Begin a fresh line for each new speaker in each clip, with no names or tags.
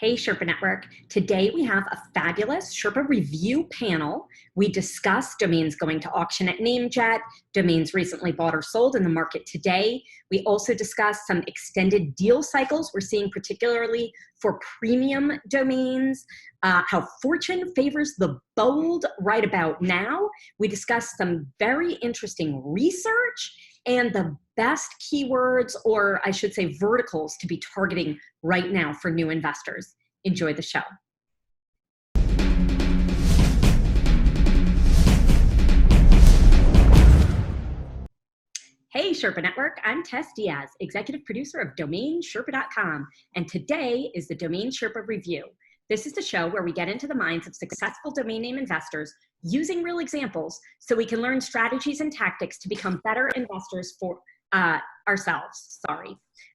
Hey, Sherpa Network. Today we have a fabulous Sherpa review panel. We discuss domains going to auction at NameJet, domains recently bought or sold in the market today. We also discuss some extended deal cycles we're seeing particularly for premium domains, how fortune favors the bold right about now. We discuss some very interesting research and the best keywords, or I should say verticals, to be targeting right now for new investors. Enjoy the show. Hey, Sherpa Network, I'm Tess Diaz, executive producer of DomainSherpa.com, and today is the Domain Sherpa Review. This is the show where we get into the minds of successful domain name investors using real examples so we can learn strategies and tactics to become better investors for ourselves. So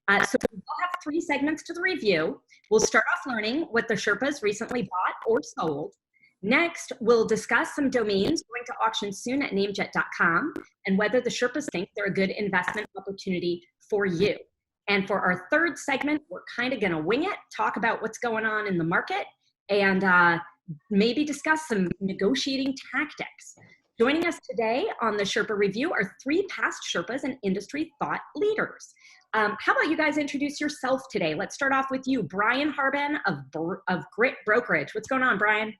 we'll have 3 segments to the review. We'll start off learning what the Sherpas recently bought or sold. Next, we'll discuss some domains going to auction soon at NameJet.com and whether the Sherpas think they're a good investment opportunity for you. And for our third segment, we're kind of going to wing it, talk about what's going on in the market, and maybe discuss some negotiating tactics. Joining us today on the Sherpa Review are 3 past Sherpas and industry thought leaders. How about you guys introduce yourself today? Let's start off with you, Brian Harbin of Grit Brokerage. What's going on, Brian?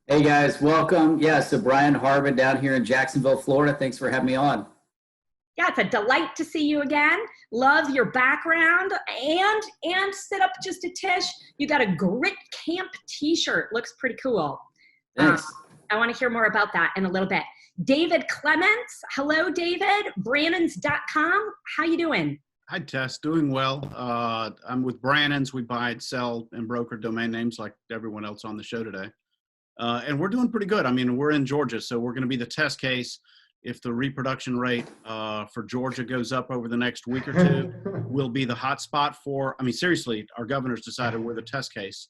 Hey guys, welcome. Yeah, so Brian Harbin down here in Jacksonville, Florida. Thanks for having me on.
Yeah, it's a delight to see you again. Love your background and sit up just a tish. You got a Grit Camp t-shirt. Looks pretty cool.
Thanks.
I want to hear more about that in a little bit. David Clements. Hello, David. Brannons.com. How you doing?
Hi, Tess. Doing well. I'm with Brannons. We buy, sell, and broker domain names like everyone else on the show today. And we're doing pretty good. I mean, we're in Georgia, so we're going to be the test case. If the reproduction rate for Georgia goes up over the next week or 2, we'll be the hot spot for, I mean, seriously, our governor's decided we're the test case.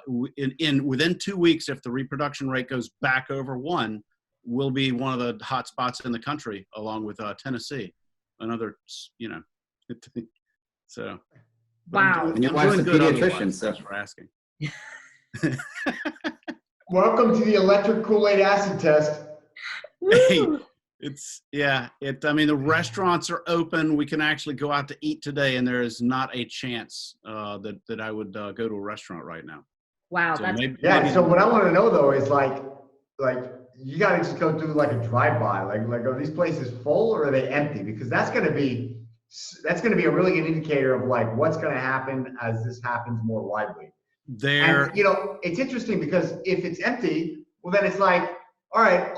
Within 2 weeks, if the reproduction rate goes back over 1, we'll be one of the hot spots in the country, along with Tennessee. Another, you know, so.
Wow.
And your wife's a pediatrician, so.
Thanks for asking.
Welcome to the electric Kool-Aid acid test.
Hey, I mean, the restaurants are open. We can actually go out to eat today, and there is not a chance that I would go to a restaurant right now.
Wow,
So
that's
maybe,
So what I want to know though is like you got to just go do like a drive-by. Like are these places full or are they empty? Because that's going to be a really good indicator of like what's going to happen as this happens more widely. And, you know, it's interesting because if it's empty, well, then it's like, all right,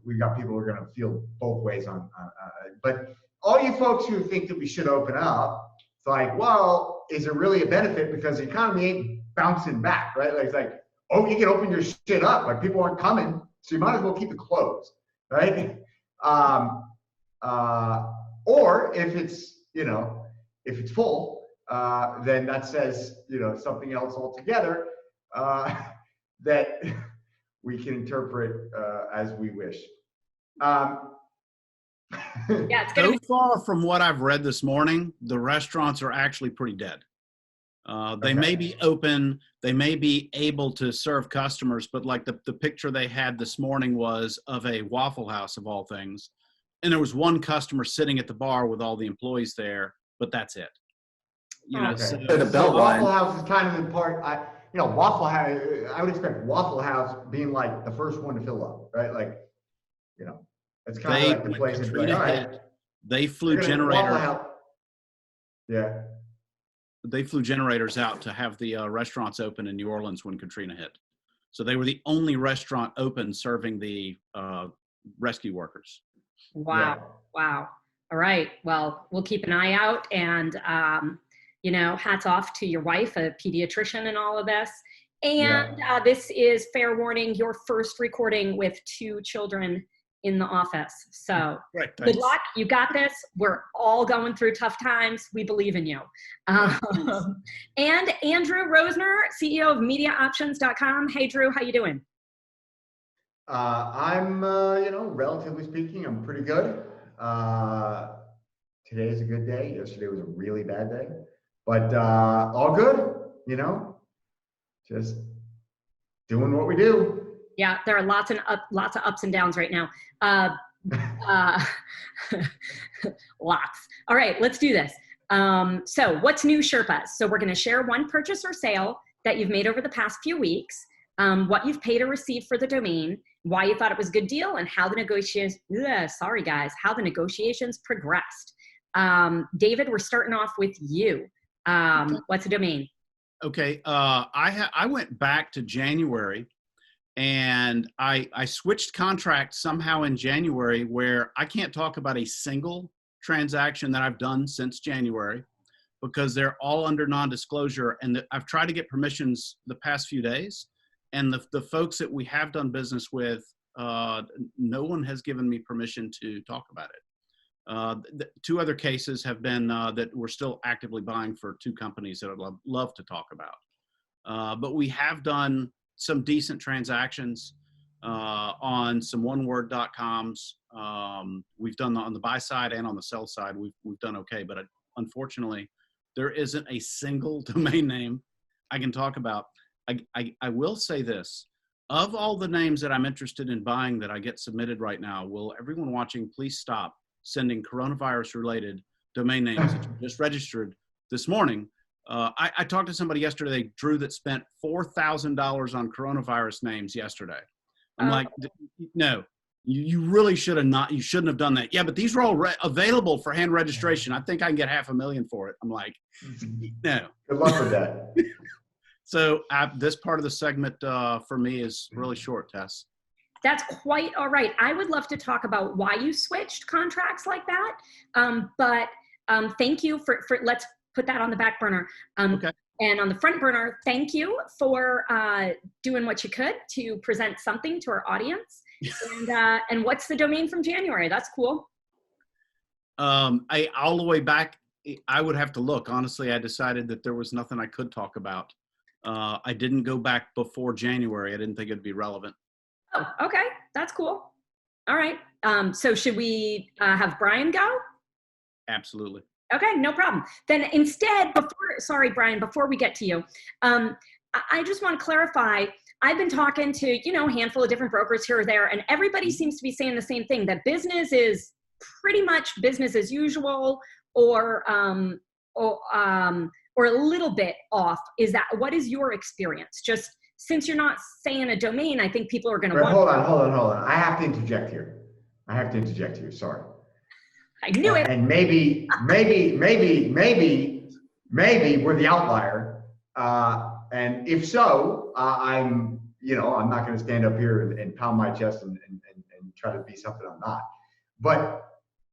we've got people who are going to feel both ways but all you folks who think that we should open up, it's like, well, is it really a benefit because the economy ain't bouncing back, right? Like, it's like, oh, you can open your shit up, like people aren't coming, so you might as well keep it closed, right? Or if it's full, then that says, something else altogether that we can interpret as we wish.
yeah, it's gonna
so far from what I've read this morning, the restaurants are actually pretty dead. They may be open, they may be able to serve customers, but like the picture they had this morning was of a Waffle House of all things. And there was one customer sitting at the bar with all the employees there, but that's it.
So
the
Waffle House is kind of in part, Waffle House, I would expect Waffle House being like the first one to fill up, right? Like, it's kind of like the place that's like, all right.
They flew generators.
Yeah.
They flew generators out to have the restaurants open in New Orleans when Katrina hit. So they were the only restaurant open serving the rescue workers.
Wow.
Yeah.
Wow. All right. Well, we'll keep an eye out and, hats off to your wife, a pediatrician and all of this. And this is, fair warning, your first recording with 2 children in the office. So good luck. You got this. We're all going through tough times. We believe in you. And Andrew Rosener, CEO of MediaOptions.com. Hey, Drew, how you doing?
I'm, relatively speaking, I'm pretty good. Today is a good day. Yesterday was a really bad day. But all good, just doing what we do.
Yeah, there are lots of ups and downs right now. Lots. All right, let's do this. So what's new, Sherpas? So we're going to share one purchase or sale that you've made over the past few weeks, what you've paid or received for the domain, why you thought it was a good deal, and how the negotiations, how the negotiations progressed. David, we're starting off with you. What's a domain?
Okay, I went back to January, and I switched contracts somehow in January where I can't talk about a single transaction that I've done since January because they're all under non-disclosure, and I've tried to get permissions the past few days, and the folks that we have done business with, no one has given me permission to talk about it. The two other cases have been that we're still actively buying for two companies that I'd love to talk about. But we have done some decent transactions on some oneword.coms. We've done on the buy side and on the sell side. We've done okay, but unfortunately, there isn't a single domain name I can talk about. I will say this. Of all the names that I'm interested in buying that I get submitted right now, will everyone watching please stop sending coronavirus-related domain names that you just registered this morning. I talked to somebody yesterday, Drew, that spent $4,000 on coronavirus names yesterday. I'm like, no, you really should have not. You shouldn't have done that. Yeah, but these are all available for hand registration. I think I can get $500,000 for it. I'm like, no.
Good luck with that.
So this part of the segment for me is really short, Tess.
That's quite all right. I would love to talk about why you switched contracts like that. But thank you for let's put that on the back burner.
Okay.
And on the front burner, thank you for doing what you could to present something to our audience. And what's the domain from January? That's cool.
All the way back, I would have to look. Honestly, I decided that there was nothing I could talk about. I didn't go back before January. I didn't think it'd be relevant.
Oh, okay. That's cool. All right. So should we have Brian go?
Absolutely.
Okay, no problem. Then instead, sorry, Brian, before we get to you, I just want to clarify, I've been talking to, a handful of different brokers here or there, and everybody seems to be saying the same thing, that business is pretty much business as usual or a little bit off. What is your experience? Just since you're not saying a domain, I think people are going to want.
Hold on. I have to interject here. Sorry.
I knew it.
And maybe we're the outlier. And if so, I'm not going to stand up here and pound my chest and try to be something I'm not. But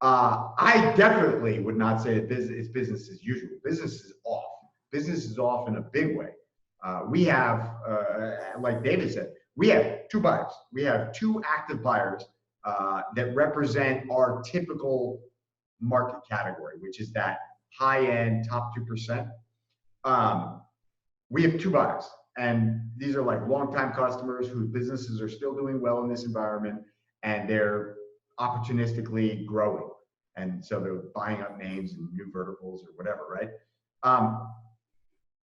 I definitely would not say that it's business as usual. Business is off. Business is off in a big way. We have, like David said, we have two buyers. We have two active buyers that represent our typical market category, which is that high-end top 2%. We have two buyers, and these are like longtime customers whose businesses are still doing well in this environment, and they're opportunistically growing. And so they're buying up names and new verticals or whatever, right?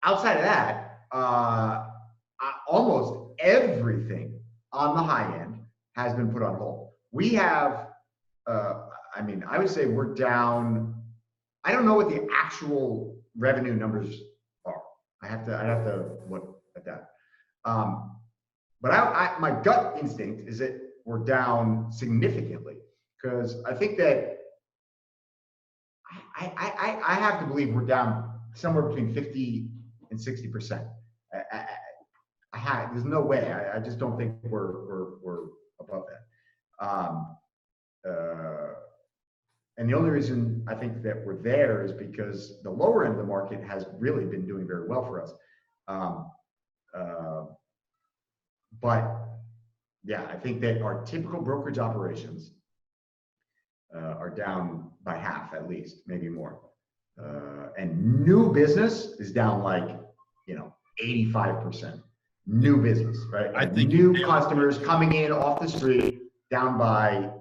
Outside of that, almost everything on the high end has been put on hold. We have, I would say we're down. I don't know what the actual revenue numbers are. I'd have to look at that. But my gut instinct is that we're down significantly, because I think that I have to believe we're down somewhere between 50 and 60%. There's no way. I just don't think we're above that. And the only reason I think that we're there is because the lower end of the market has really been doing very well for us. But yeah, I think that our typical brokerage operations are down by half, at least, maybe more. And new business is down like, 85%. New business, right?
I think
new customers coming in off the street, down by,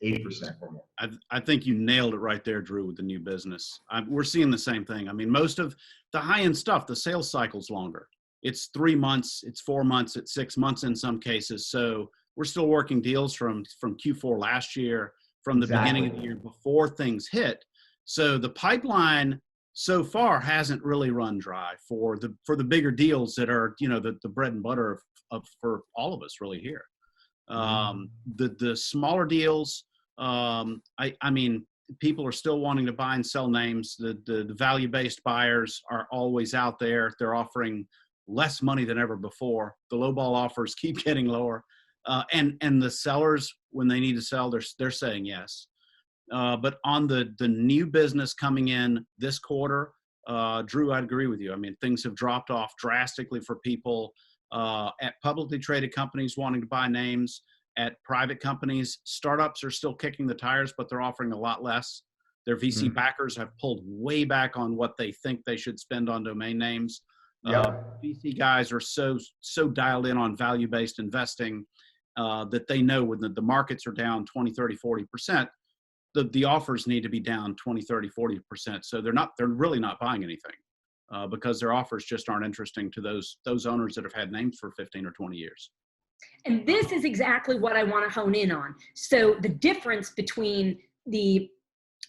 80% or more.
I think you nailed it right there, Drew, with the new business. We're seeing the same thing. I mean, most of the high-end stuff, the sales cycle's longer. It's 3 months, it's 4 months, it's 6 months in some cases. So we're still working deals from Q4 last year, from the beginning of the year before things hit. So the pipeline so far hasn't really run dry for the bigger deals that are, you know, the bread and butter of for all of us really here. The smaller deals, I mean, people are still wanting to buy and sell names. The value-based buyers are always out there. They're offering less money than ever before. The lowball offers keep getting lower, and the sellers, when they need to sell, they're saying yes. But on the new business coming in this quarter, Drew, I'd agree with you. I mean, things have dropped off drastically for people at publicly traded companies wanting to buy names. At private companies, startups are still kicking the tires, but they're offering a lot less. Their VC backers have pulled way back on what they think they should spend on domain names. VC guys are so dialed in on value-based investing that they know when the markets are down 20, 30, 40%, the offers need to be down 20, 30, 40%. So they're really not buying anything because their offers just aren't interesting to those owners that have had names for 15 or 20 years.
And this is exactly what I want to hone in on. So the difference between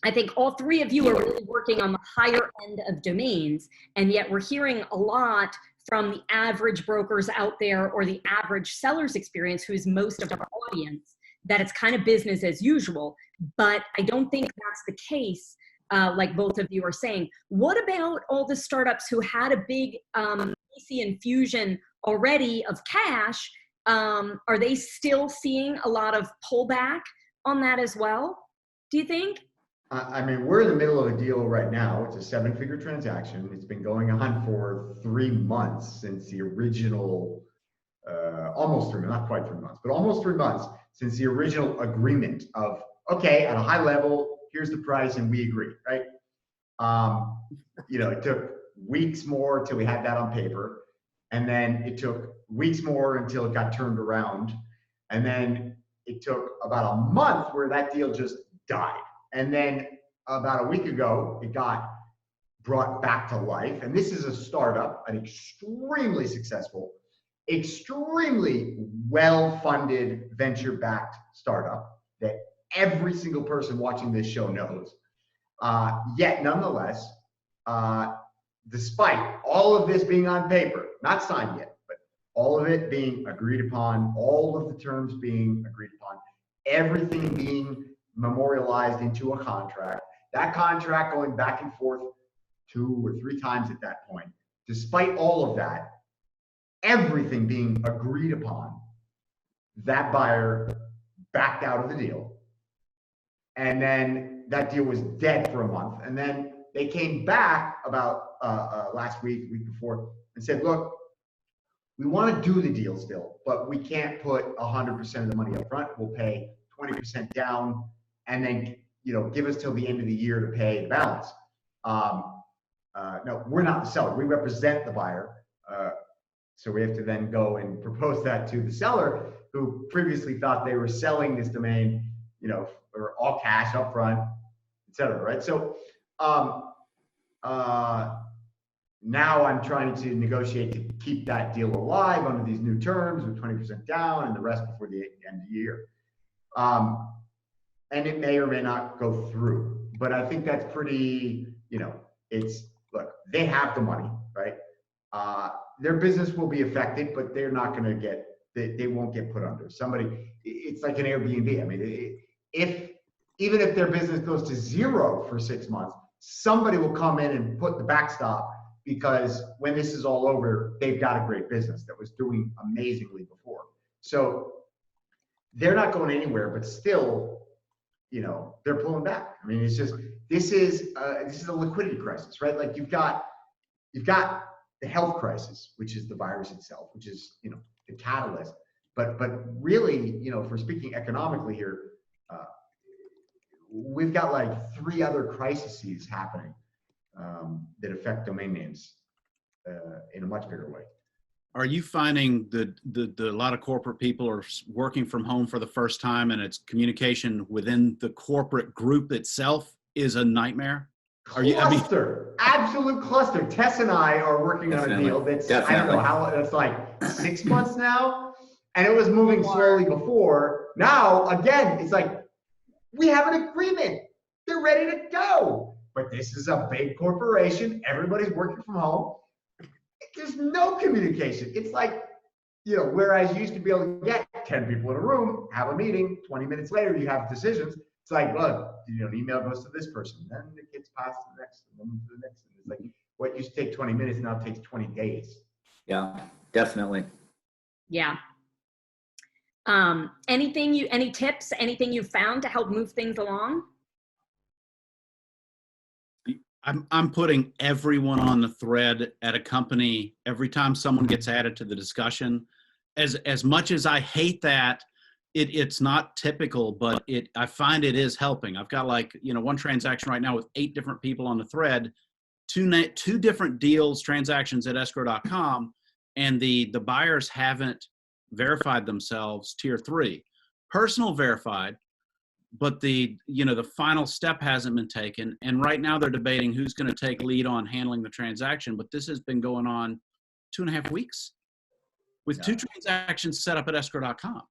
I think all three of you are really working on the higher end of domains, and yet we're hearing a lot from the average brokers out there or the average seller's experience, who is most of our audience, that it's kind of business as usual. But I don't think that's the case, like both of you are saying. What about all the startups who had a big VC infusion already of cash? Are they still seeing a lot of pullback on that as well, do you think?
I mean, we're in the middle of a deal right now. It's a 7-figure transaction. It's been going on for 3 months since the original, almost 3 months, not quite 3 months, but almost 3 months since the original agreement of, okay, at a high level, here's the price and we agree, right? You know, it took weeks more till we had that on paper. And then it took weeks more until it got turned around. And then it took about a month where that deal just died. And then about a week ago, it got brought back to life. And this is a startup, an extremely successful, extremely well-funded, venture-backed startup that every single person watching this show knows. Yet, nonetheless, despite all of this being on paper, not signed yet, but all of it being agreed upon, all of the terms being agreed upon, everything being memorialized into a contract, that contract going back and forth 2 or 3 times at that point, despite all of that, everything being agreed upon, that buyer backed out of the deal. And then that deal was dead for a month. And then they came back about last week, week before, and said, look, we want to do the deal still, but we can't put 100% of the money up front. We'll pay 20% down, and then, you know, give us till the end of the year to pay the balance. No, we're not the seller. We represent the buyer. So we have to then go and propose that to the seller, who previously thought they were selling this domain, you know, for all cash up front, et cetera, right? So now I'm trying to negotiate to keep that deal alive under these new terms with 20% down and the rest before the end of the year. And it may or may not go through, but I think that's pretty, you know, look, they have the money, right? Their business will be affected, but they're not going to get, they won't get put under. It's like an Airbnb. I mean, even if their business goes to zero for 6 months, somebody will come in and put the backstop, because when this is all over, they've got a great business that was doing amazingly before. So they're not going anywhere, but still, you know, they're pulling back. I mean, it's just, this is a liquidity crisis, right? Like you've got the health crisis, which is the virus itself, which is, you know, the catalyst. But really, you know, if we're speaking economically here, we've got like 3 other crises happening that affect domain names in a much bigger way.
Are you finding that a lot of corporate people are working from home for the first time, and it's communication within the corporate group itself is a nightmare?
Cluster, absolute cluster. Tess and I are working on a deal that's, I don't know how, that's like 6 months now, and it was moving slowly before. Now, again, it's like, we have an agreement. They're ready to go. But this is a big corporation. Everybody's working from home. There's no communication. It's like, you know, whereas you used to be able to get 10 people in a room, have a meeting, 20 minutes later, you have decisions. It's like, look, you know, an email goes to this person, then it gets passed to the next, and then to the next. It's like, what used to take 20 minutes now takes 20 days.
Yeah, definitely.
Yeah. Any tips, anything you found to help move things along?
I'm putting everyone on the thread at a company every time someone gets added to the discussion. As much as I hate that, it's not typical, but I find it is helping. I've got like, you know, one transaction right now with 8 different people on the thread, two different deals, transactions at escrow.com, and the buyers haven't verified themselves tier 3. Personal verified, but the final step hasn't been taken. And right now they're debating who's going to take lead on handling the transaction. But this has been going on 2.5 weeks with 2 transactions set up at escrow.com.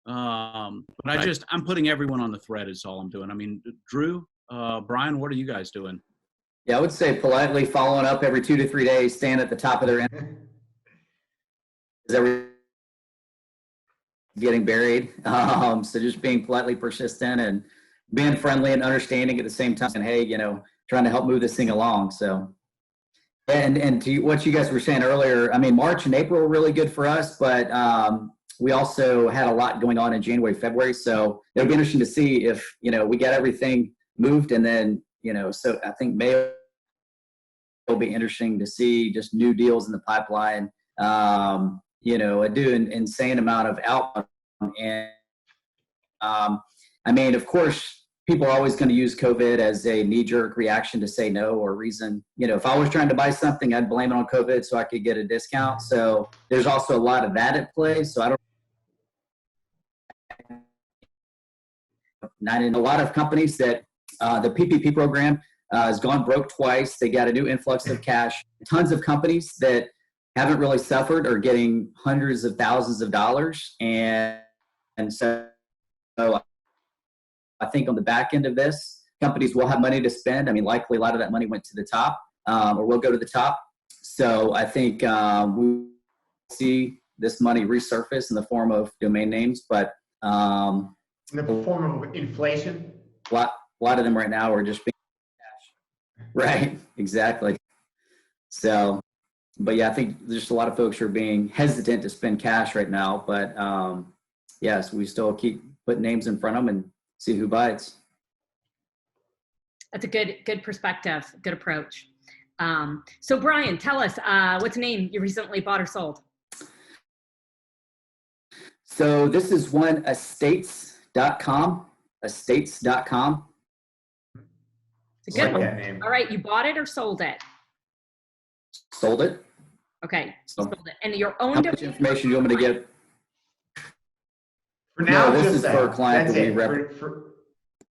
But I'm putting everyone on the thread is all I'm doing. I mean, Drew, Brian, what are you guys doing?
Yeah, I would say politely following up every 2 to 3 days, staying at the top of their end. Is every getting buried. So just being politely persistent and being friendly and understanding at the same time. And hey, you know, trying to help move this thing along. So, and to what you guys were saying earlier, I mean, March and April were really good for us, but we also had a lot going on in January, February. So it'll be interesting to see if, you know, we get everything moved, and then, you know, so I think May will be interesting to see just new deals in the pipeline. You know, I do an insane amount of outbound, and I mean, of course, people are always going to use COVID as a knee-jerk reaction to say no or reason. You know, if I was trying to buy something, I'd blame it on COVID so I could get a discount. So there's also a lot of that at play. So I don't. Not in a lot of companies that the PPP program has gone broke twice. They got a new influx of cash. Tons of companies that haven't really suffered are getting hundreds of thousands of dollars. And so I think on the back end of this, companies will have money to spend. I mean, likely a lot of that money went to the top or will go to the top. So I think we see this money resurface in the form of domain names, but
in the form of inflation.
A lot of them right now are just being cash. Right, exactly. So, but yeah, I think there's a lot of folks who are being hesitant to spend cash right now. But yes, we still keep putting names in front of them and see who bites.
That's a good perspective, good approach. So Brian, tell us what's a name you recently bought or sold?
So this is one estates.com. Estates.com.
It's a good one. All right, you bought it or sold it?
Sold it.
Okay, sold it. And your own
How much information do you want me to give?
For now,
no, this is
that.
for a client
That's
that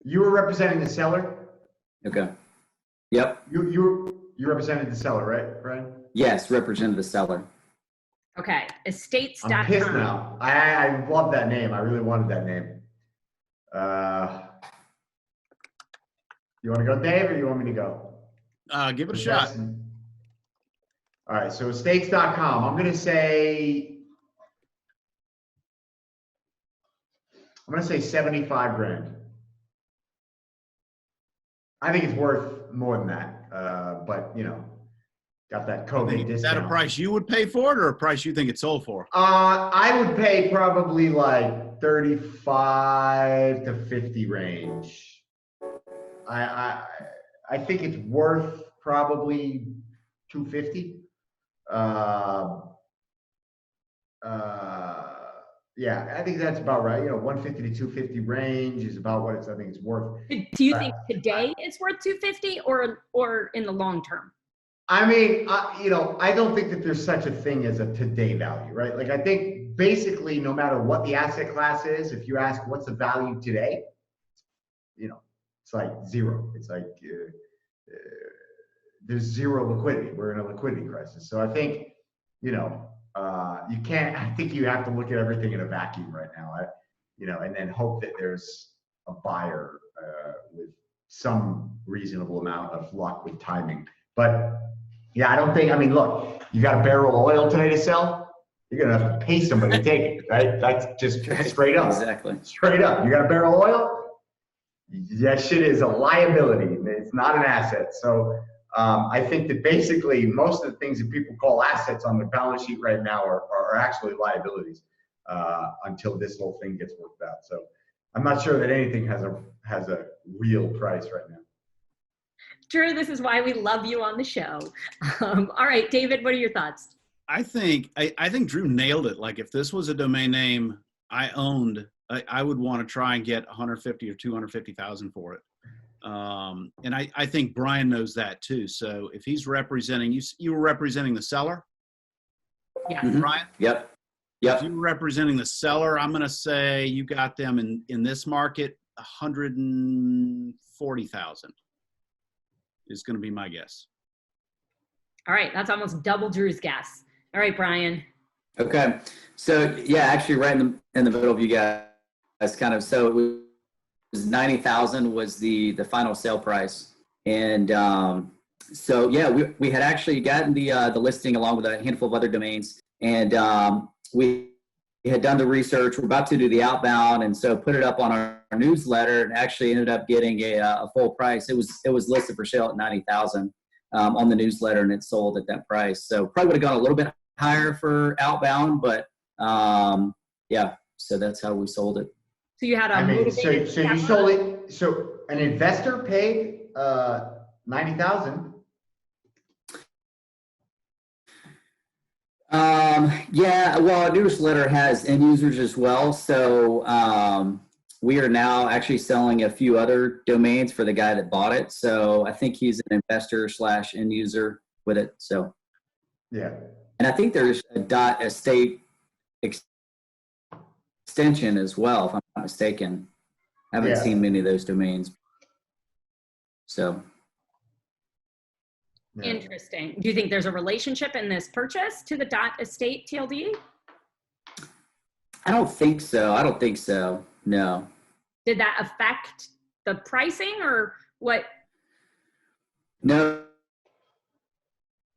we
you were representing the seller?
Okay. Yep.
You represented the seller, right, Brian?
Yes, represented the seller.
Okay, estates.com.
I'm pissed now. I love that name. I really wanted that name. You want to go, Dave, or you want me to go?
Give it a shot.
All right, so estates.com. I'm going to say 75 grand. I think it's worth more than that, but you know, got that COVID discount.
Is that a price you would pay for it, or a price you think it's sold for?
I would pay probably like 35 to 50 range. I think it's worth probably 250. Yeah, I think that's about right. You know, 150 to 250 range is about what I think it's worth.
Do you think today it's worth 250 or in the long term?
I mean, you know, I don't think that there's such a thing as a today value, right? Like, I think basically, no matter what the asset class is, if you ask what's the value today, you know, it's like zero. It's like there's zero liquidity. We're in a liquidity crisis. So I think, you know, you can't. I think you have to look at everything in a vacuum right now. You know, and then hope that there's a buyer with some reasonable amount of luck with timing. But yeah, I don't think, I mean, look, you got a barrel of oil today to sell, you're going to have to pay somebody to take it, right? That's just straight up.
Exactly.
Straight up. You got a barrel of oil? That shit is a liability. It's not an asset. So I think that basically most of the things that people call assets on their balance sheet right now are actually liabilities until this whole thing gets worked out. So I'm not sure that anything has a real price right now.
Drew, this is why we love you on the show. All right, David, what are your thoughts?
I think Drew nailed it. Like if this was a domain name I owned, I would want to try and get 150 or 250,000 for it. And I think Brian knows that too. So if he's representing you were representing the seller.
Yeah.
Mm-hmm.
Brian.
Yep.
If you're representing the seller, I'm going to say you got them in this market 140,000 is going to be my guess. All
right, that's almost double Drew's guess. All right, Brian.
Okay, so yeah, actually, right in the middle of you guys, kind of. So it was 90,000 was the final sale price, and so yeah, we had actually gotten the listing along with a handful of other domains, and we had done the research. We're about to do the outbound, and so put it up on our newsletter, and actually ended up getting a full price. It was listed for sale at 90,000 on the newsletter, and it sold at that price. So probably would have gone a little bit higher for outbound, but yeah. So that's how we sold it.
So you had a
so you sold it. So an investor paid 90,000.
Yeah, well, a newsletter has end users as well. So we are now actually selling a few other domains for the guy that bought it. So I think he's an investor / end user with it. So
yeah,
and I think there's a .estate extension as well, if I'm not mistaken. I haven't seen many of those domains. So.
Interesting. Do you think there's a relationship in this purchase to the .estate TLD?
I don't think so. No.
Did that affect the pricing or what?
No.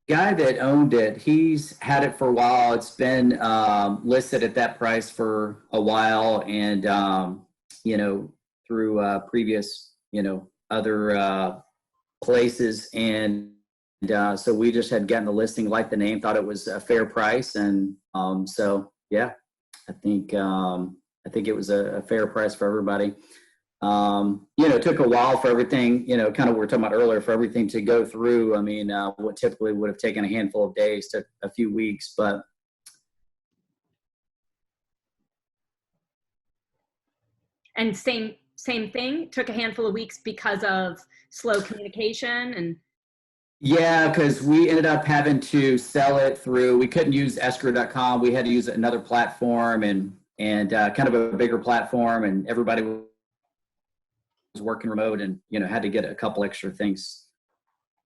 Guy that owned it, he's had it for a while. It's been listed at that price for a while, and through previous other places, and so we just had gotten the listing, liked the name, thought it was a fair price, and so yeah, I think it was a fair price for everybody. It took a while for everything, kind of what we were talking about earlier, for everything to go through. I mean, what typically would have taken a handful of days took a few weeks, but.
And same thing, took a handful of weeks because of slow communication and.
Yeah, because we ended up having to sell it through, we couldn't use escrow.com. We had to use another platform and kind of a bigger platform, and everybody was working remote, and had to get a couple extra things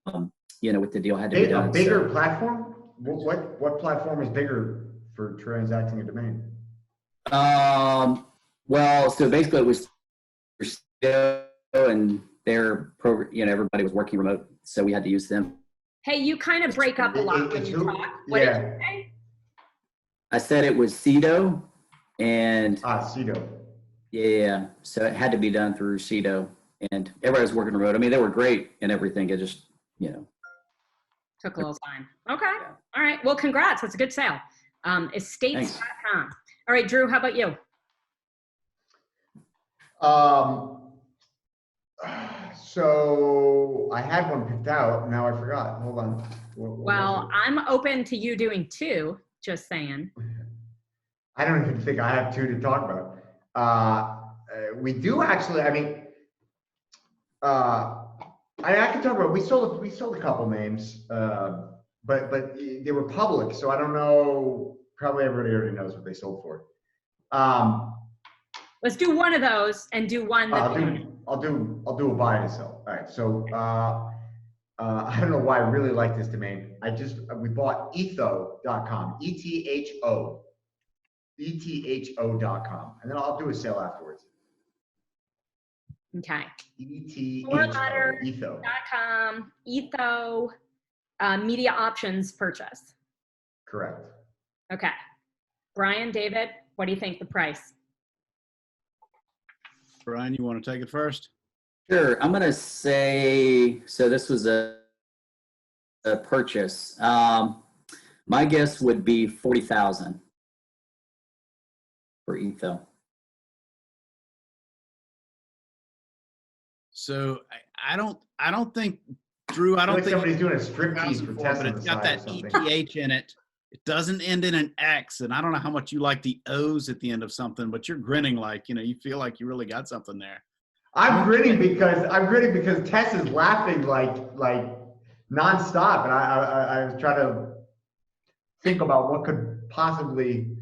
with the deal had to be done.
A bigger platform? What platform is bigger for transacting a domain?
Well, so basically it was and their program, everybody was working remote, so we had to use them.
Hey, you kind of break up a lot when you talk. What did you say?
I said it was Cedo, and
Cedo.
Yeah, so it had to be done through Cedo, and everybody was working remote. I mean, they were great and everything. It just,
took a little time. Okay. Yeah. All right. Well, congrats. That's a good sale. Estates.com. All right, Drew, how about you?
So I had one picked out. Now I forgot. Hold on.
Well, I'm open to you doing two, just saying.
I don't even think I have two to talk about. We do actually, I I can talk about. We sold a couple names, but they were public, so I don't know. Probably everybody already knows what they sold for.
Let's do one of those and do one.
I'll do a buy and a sell. All right. So I don't know why I really like this domain. We bought etho.com, etho.com, and then I'll do a sale afterwards.
Okay.
etho.com,
etho, media options purchase.
correct.
Okay. Brian, David, what do you think the price?
Brian, you want to take it first?
Sure. I'm going to say, so this was a purchase. My guess would be 40,000 for Etho.
So I don't think, Drew, I don't think
somebody's doing a striptease for Tess,
but it's got that ETH in it. It doesn't end in an X, and I don't know how much you like the O's at the end of something, but you're grinning like, you feel like you really got something there.
I'm grinning because Tess is laughing like nonstop, and I was trying to think about what could possibly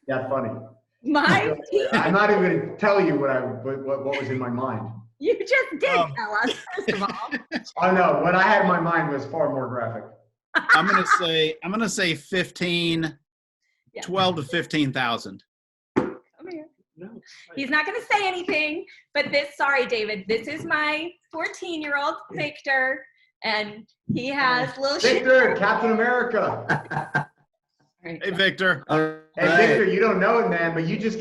get funny. I'm not even going to tell you what was in my mind.
You just did tell us, first of all.
Oh no, what I had in my mind was far more graphic.
I'm gonna say 12 to 15,000.
Come here. No, he's not going to say anything, but sorry, David, this is my 14-year-old Victor, and he has little
Victor, Captain America.
Hey, Victor.
Hey, Victor, you don't know it, man, but you just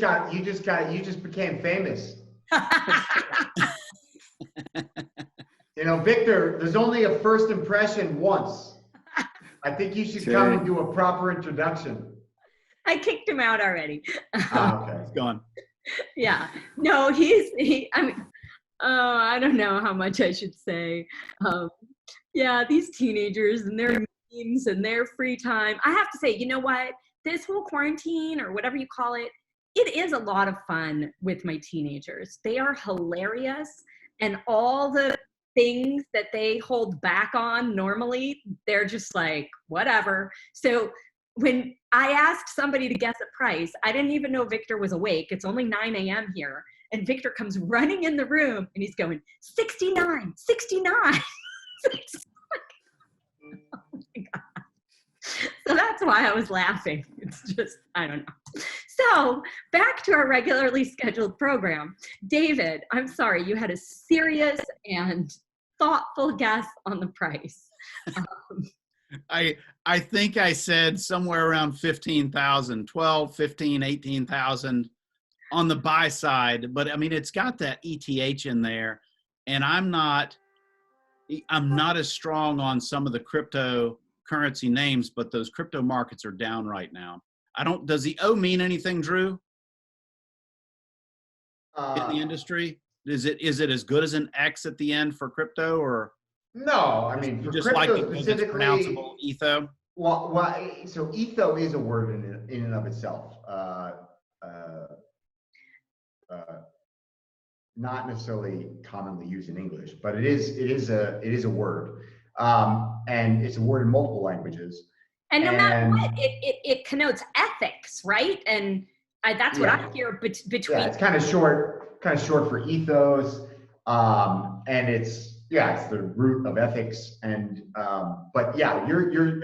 became famous. Victor, there's only a first impression once. I think you should come and do a proper introduction.
I kicked him out already.
Okay.
He's gone.
Yeah. No, I don't know how much I should say. Yeah, these teenagers and their memes and their free time. I have to say, you know what? This whole quarantine or whatever you call it, it is a lot of fun with my teenagers. They are hilarious, and all the things that they hold back on normally, they're just like, whatever. So when I asked somebody to guess a price, I didn't even know Victor was awake. It's only 9 a.m. here. And Victor comes running in the room and he's going, 69, 69. Oh my God. So that's why I was laughing. It's just, I don't know. So back to our regularly scheduled program. David, I'm sorry, you had a serious and thoughtful guess on the price.
I think I said somewhere around 15,000, 12, 15, 18,000 on the buy side, but I mean, it's got that ETH in there, and I'm not as strong on some of the cryptocurrency names, but those crypto markets are down right now. Does the O mean anything, Drew? In the industry? Is it as good as an X at the end for crypto, or?
No, I mean, for
just
crypto
like
specifically,
pronounceable Etho?
Well, so Etho is a word in and of itself. Not necessarily commonly used in English, but it is a word, and it's a word in multiple languages.
And no matter what, it connotes ethics, right? And that's what I hear between.
Yeah, it's kind of short for ethos, and it's the root of ethics. And but yeah, you're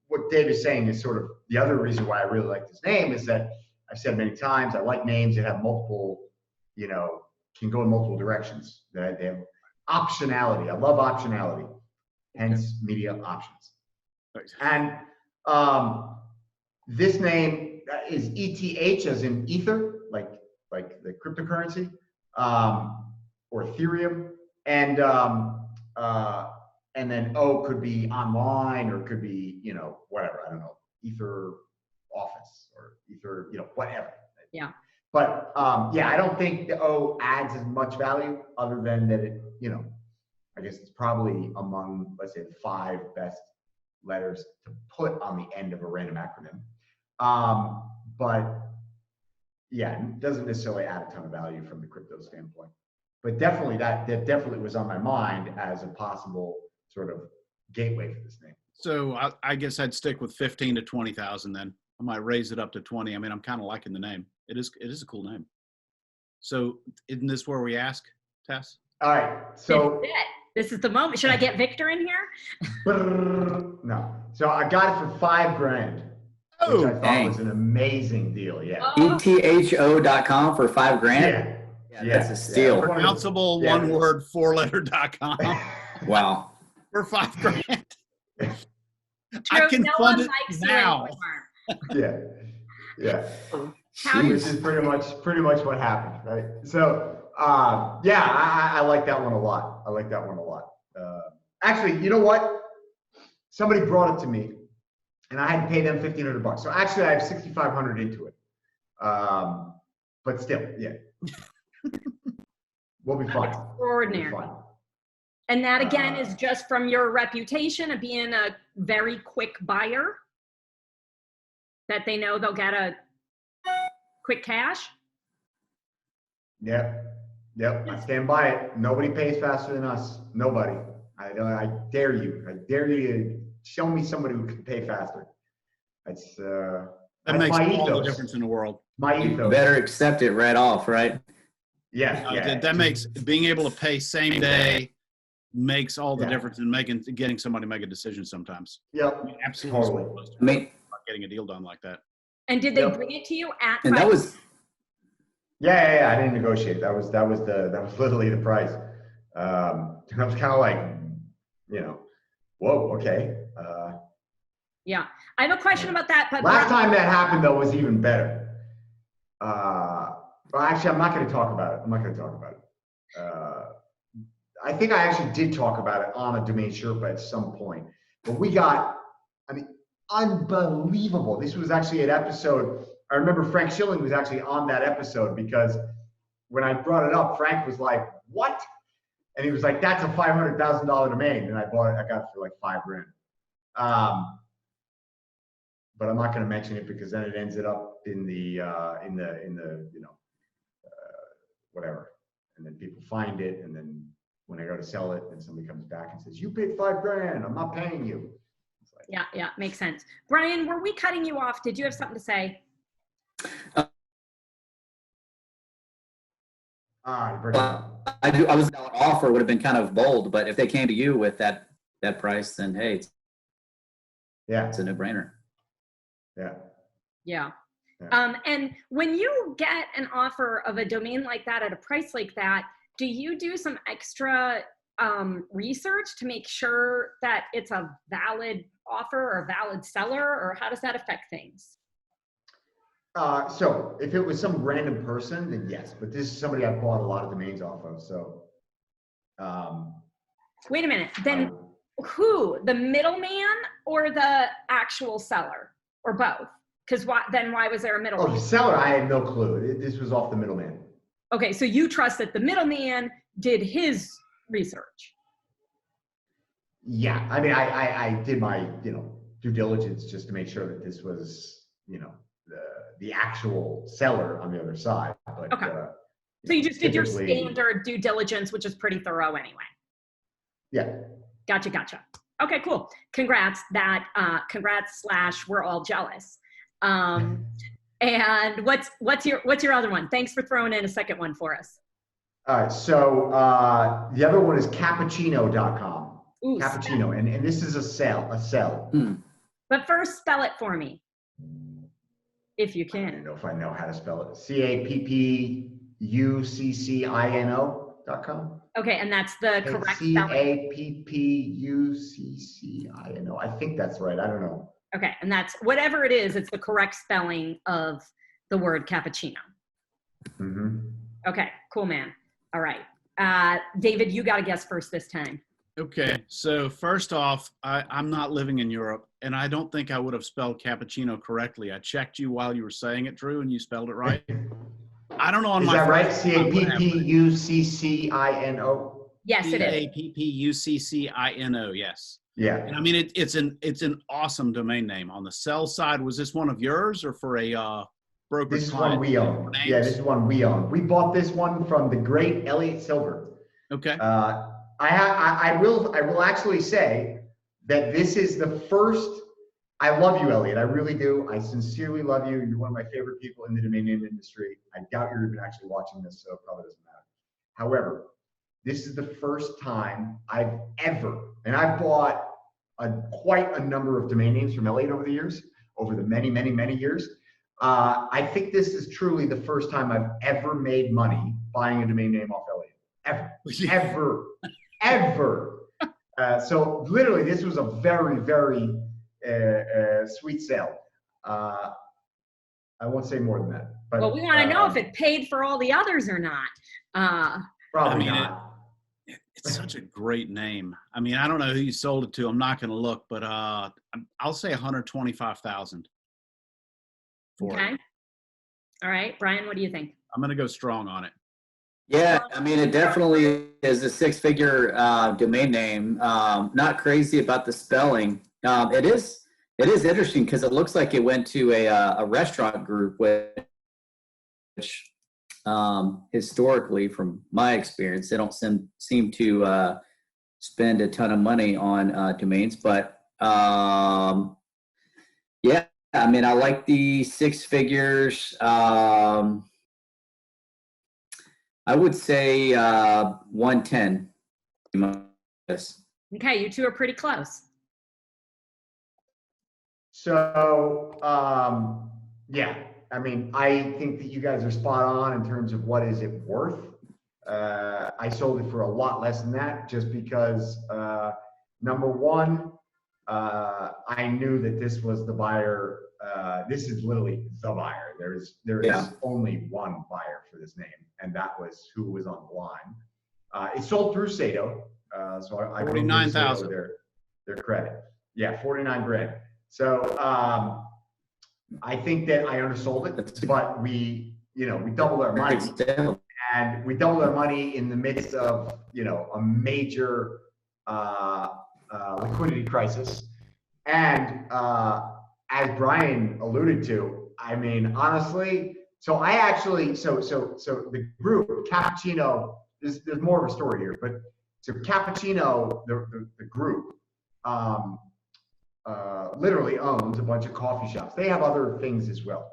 what Dave is saying is sort of the other reason why I really like this name is that I've said many times I like names that have multiple, can go in multiple directions. That they have optionality. I love optionality, hence media options. And this name is ETH as in ether, like the cryptocurrency, or Ethereum, and then O could be online, or it could be whatever, I don't know, Ether office or Ether, whatever.
Yeah.
But I don't think the O adds as much value other than that it, I guess it's probably among, let's say, the 5 best letters to put on the end of a random acronym. But yeah, it doesn't necessarily add a ton of value from the crypto standpoint. but definitely that definitely was on my mind as a possible sort of gateway for this thing.
So I guess I'd stick with 15 to 20,000 then. I might raise it up to 20. I mean, I'm kind of liking the name. It is a cool name. So isn't this where we ask, Tess?
All right. So
this is the moment. Should I get Victor in here?
No. So I got it for $5,000.
Oh,
which I thought was an amazing deal. Yeah.
ETHO.com for $5,000.
Yeah.
That's a steal.
Pronounceable one word 4-letter.com.
Wow.
For $5,000. I
True,
can
no
fund
one
it
likes you
now.
anymore.
Yeah.
How
Which is pretty much what happened, right? So I like that one a lot. Actually, you know what? Somebody brought it to me, and I had to pay them $1,500. So actually, I have $6,500 into it. But still, yeah, we'll be fine.
Extraordinary.
We'll be fine.
And that again is just from your reputation of being a very quick buyer, that they know they'll get a quick cash.
Yep. I stand by it. Nobody pays faster than us. Nobody. I dare you. I dare you to show me somebody who can pay faster. That's
That makes all the difference in the world.
My ethos.
You better accept it right off, right?
Yeah.
That makes being able to pay same day makes all the difference in getting somebody to make a decision sometimes.
Yep.
I mean, absolutely.
Totally.
I mean,
Getting a deal done like that.
And did they bring it to you at?
and that was
Yeah. I didn't negotiate. That was literally the price. And I was kind of like, whoa, okay.
Yeah, I have a question about that. But
Last time that happened though was even better. Well, actually, I'm not going to talk about it. I think I actually did talk about it on a Domain Sherpa at some point, but we got, unbelievable. This was actually an episode. I remember Frank Schilling was actually on that episode because when I brought it up, Frank was like, "What?" And he was like, "That's a $500,000 domain," and I got it for like $5,000. But I'm not going to mention it because then it ends it up in the whatever, and then people find it, and then when I go to sell it, and somebody comes back and says, "You paid $5,000. I'm not paying you." It's like,
yeah, makes sense. Brian, were we cutting you off? Did you have something to say?
I was offer would have been kind of bold, but if they came to you with that price, then hey, it's a no-brainer.
Yeah. And when you get an offer of a domain like that at a price like that, do you do some extra research to make sure that it's a valid offer or a valid seller, or how does that affect things?
So if it was some random person, then yes, but this is somebody I bought a lot of domains off of. So
wait a minute, then who, the middleman or the actual seller, or both? Because why was there a middleman?
Oh, the seller, I had no clue. This was off the middleman.
Okay, so you trust that the middleman did his research.
Yeah, I mean, I did my due diligence just to make sure that this was the actual seller on the other side. But,
okay. So you just did your standard due diligence, which is pretty thorough anyway.
Yeah.
Gotcha. Okay, cool. Congrats. Congrats / we're all jealous. And what's your other one? Thanks for throwing in a second one for us.
All right. So the other one is cappuccino.com.
Ooh,
Cappuccino, and this is a sell.
But first, spell it for me, if you
I
can.
don't know if I know how to spell it. CAPPUCCINO.com.
Okay, and that's the correct spelling.
CAPPUCCINO. I think that's right. I don't know.
Okay, and that's whatever it is. It's the correct spelling of the word cappuccino.
Mm-hmm.
Okay, cool, man. All right, David, you got to guess first this time.
Okay, so first off, I'm not living in Europe, and I don't think I would have spelled cappuccino correctly. I checked you while you were saying it, Drew, and you spelled it right. I don't know on
is
my.
Is that right? CAPPUCCINO.
Yes, it is.
CAPPUCCINO. Yes.
Yeah.
And I mean, it's an awesome domain name. On the sell side, was this one of yours or for a brokerage
This is
client.
one we own.
Names?
Yeah, this is one we own. We bought this one from the great Elliot Silver.
Okay.
I will actually say that this is the first. I love you, Elliot. I really do. I sincerely love you. You're one of my favorite people in the domain name industry. I doubt you're even actually watching this, so it probably doesn't matter. However, this is the first time I've ever, and I've bought quite a number of domain names from Elliot over the years, over the many, many, many years. I think this is truly the first time I've ever made money buying a domain name off Elliot. Ever. So literally, this was a very, very sweet sale. I won't say more than that. But,
well, we want to know if it paid for all the others or not.
Probably not.
It's such a great name. I mean, I don't know who you sold it to. I'm not going to look, but I'll say 125,000.
Okay. All right, Brian, what do you think? I'm
going to go strong on it.
Yeah, I mean, it definitely is a six-figure domain name. Not crazy about the spelling. It is interesting because it looks like it went to a restaurant group, which historically, from my experience, they don't seem to spend a ton of money on domains. But yeah, I mean, I like the six figures. I would say 110.
Okay, you two are pretty close.
So, yeah, I mean, I think that you guys are spot on in terms of what is it worth. I sold it for a lot less than that just because, number one, I knew that this was the buyer. This is literally the buyer. There is only one buyer for this name, and that was who was on the line. It sold through Sato, so I
49,000.
Their credit. Yeah, 49 grand. So I think that I undersold it, but we doubled our money, and we doubled our money in the midst of a major liquidity crisis, and as Brian alluded to, I mean, honestly, so I actually, so the group, Cappuccino, there's more of a story here, but so Cappuccino, the group, literally owns a bunch of coffee shops. They have other things as well.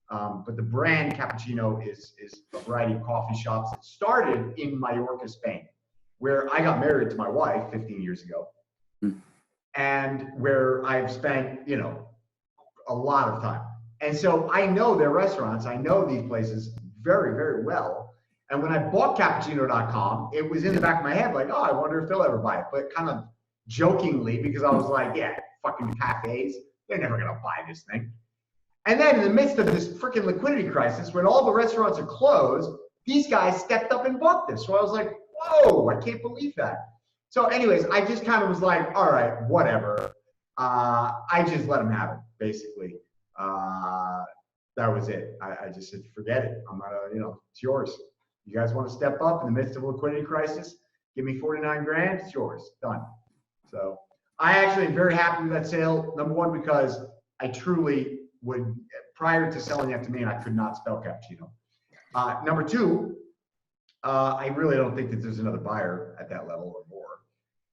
But the brand Cappuccino is a variety of coffee shops. It started in Mallorca, Spain, where I got married to my wife 15 years ago. And where I've spent, a lot of time. And so I know their restaurants, I know these places very, very well. And when I bought cappuccino.com, it was in the back of my head like, oh, I wonder if they'll ever buy it. But kind of jokingly, because I was like, yeah, fucking cafes, they're never gonna buy this thing. And then in the midst of this freaking liquidity crisis, when all the restaurants are closed, these guys stepped up and bought this. So I was like, whoa, I can't believe that. So anyways, I just kind of was like, all right, whatever. I just let them have it, basically. That was it. I just said, forget it. I'm not it's yours. You guys want to step up in the midst of a liquidity crisis? Give me 49 grand, it's yours, done. So I actually am very happy with that sale. Number one, because I truly would, prior to selling that to me, I could not spell cappuccino. Number two, I really don't think that there's another buyer at that level or more.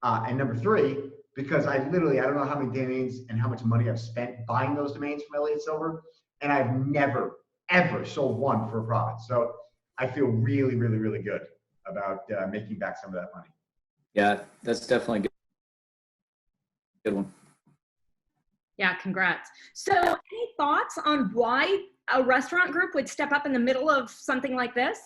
And number three, because I don't know how many domains and how much money I've spent buying those domains from Elliot Silver, and I've never, ever sold one for a profit. So I feel really, really, really good about making back some of that money.
Yeah, that's definitely a good one.
Yeah, congrats. So any thoughts on why a restaurant group would step up in the middle of something like this?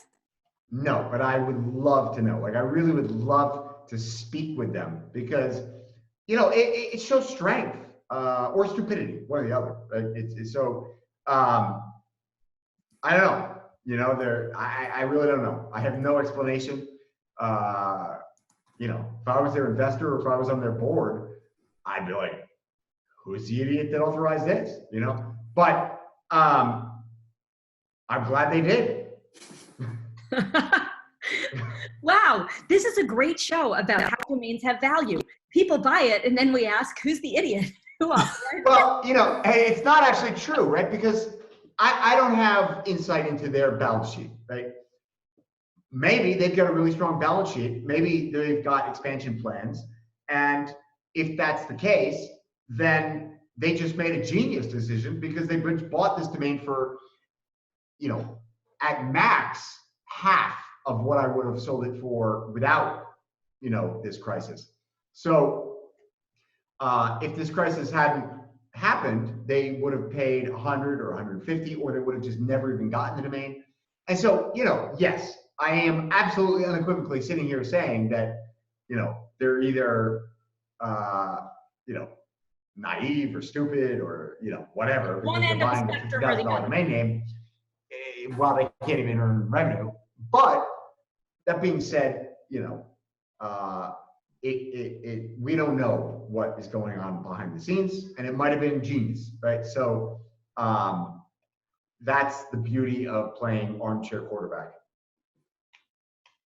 No, but I would love to know. Like, I really would love to speak with them because, it shows strength or stupidity, one or the other. Right? So, I don't know. I really don't know. I have no explanation. If I was their investor or if I was on their board, I'd be like, who's the idiot that authorized this? But I'm glad they did.
Wow, this is a great show about how domains have value. People buy it, and then we ask, who's the idiot? Who else?
Well, hey, it's not actually true, right? Because I don't have insight into their balance sheet, right? Maybe they've got a really strong balance sheet. Maybe they've got expansion plans. And if that's the case, then they just made a genius decision because they bought this domain for, at max half of what I would have sold it for without, this crisis. So if this crisis hadn't happened, they would have paid 100 or 150, or they would have just never even gotten the domain. And so, yes, I am absolutely unequivocally sitting here saying that, they're either, naive or stupid or, whatever, because they're buying a $50,000 domain name while they can't even earn revenue. But that being said, we don't know what is going on behind the scenes, and it might have been genius, right? So that's the beauty of playing armchair quarterback.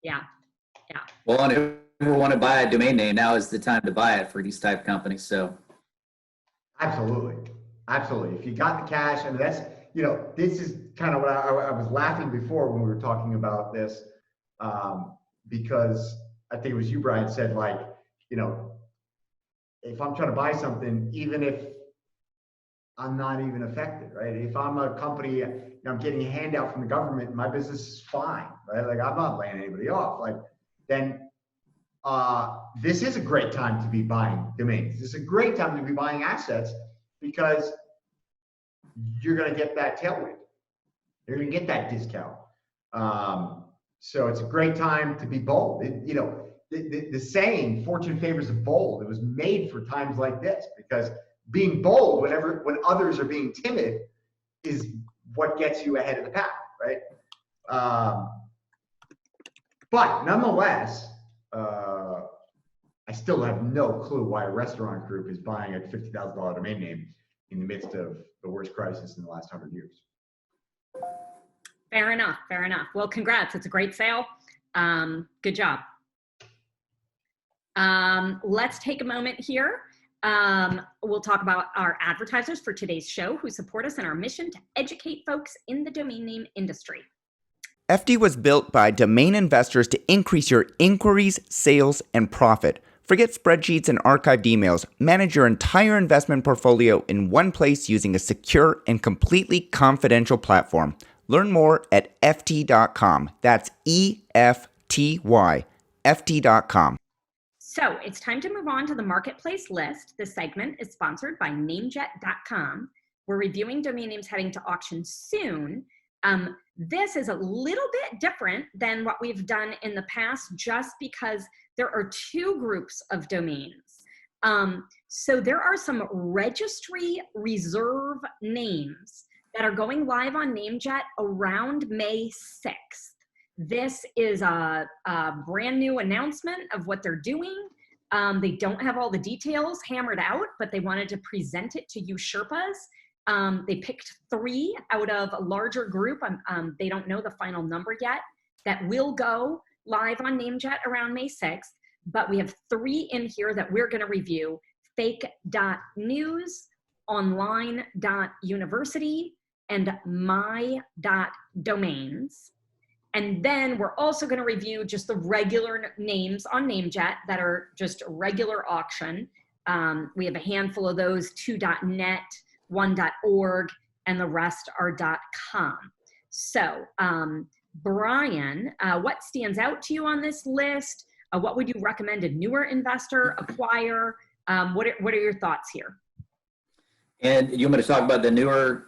Yeah.
Well, and if you ever want to buy a domain name, now is the time to buy it for these type companies. So
absolutely. If you got the cash, and that's, this is kind of what I was laughing before when we were talking about this, because I think it was you, Brian, said like, if I'm trying to buy something, even if I'm not even affected, right? If I'm a company, I'm getting a handout from the government, my business is fine, right? Like I'm not laying anybody off. Like then this is a great time to be buying domains. This is a great time to be buying assets because you're going to get that tailwind. You're going to get that discount. So it's a great time to be bold. The saying, fortune favors the bold, it was made for times like this, because being bold when others are being timid is what gets you ahead of the pack, right? But nonetheless, I still have no clue why a restaurant group is buying a $50,000 domain name in the midst of the worst crisis in the last 100 years.
Fair enough. Well, congrats. It's a great sale. Good job. Let's take a moment here. We'll talk about our advertisers for today's show who support us in our mission to educate folks in the domain name industry.
FD was built by domain investors to increase your inquiries, sales, and profit. Forget spreadsheets and archived emails. Manage your entire investment portfolio in one place using a secure and completely confidential platform. Learn more at ft.com. That's EFTY, ft.com.
So it's time to move on to the marketplace list. This segment is sponsored by NameJet.com. We're reviewing domain names heading to auction soon. This is a little bit different than what we've done in the past, just because there are two groups of domains. So there are some registry reserve names that are going live on NameJet around May 6th. This is a brand new announcement of what they're doing. They don't have all the details hammered out, but they wanted to present it to you Sherpas. They picked 3 out of a larger group. They don't know the final number yet that will go live on NameJet around May 6th, but we have 3 in here that we're going to review: fake.news, online.university, and my.domains. And then we're also going to review just the regular names on NameJet that are just regular auction. We have a handful of those: 2.net, 1.org, and the rest are .com. So, Brian, what stands out to you on this list? What would you recommend a newer investor acquire? What are your thoughts here?
And you want me to talk about the newer,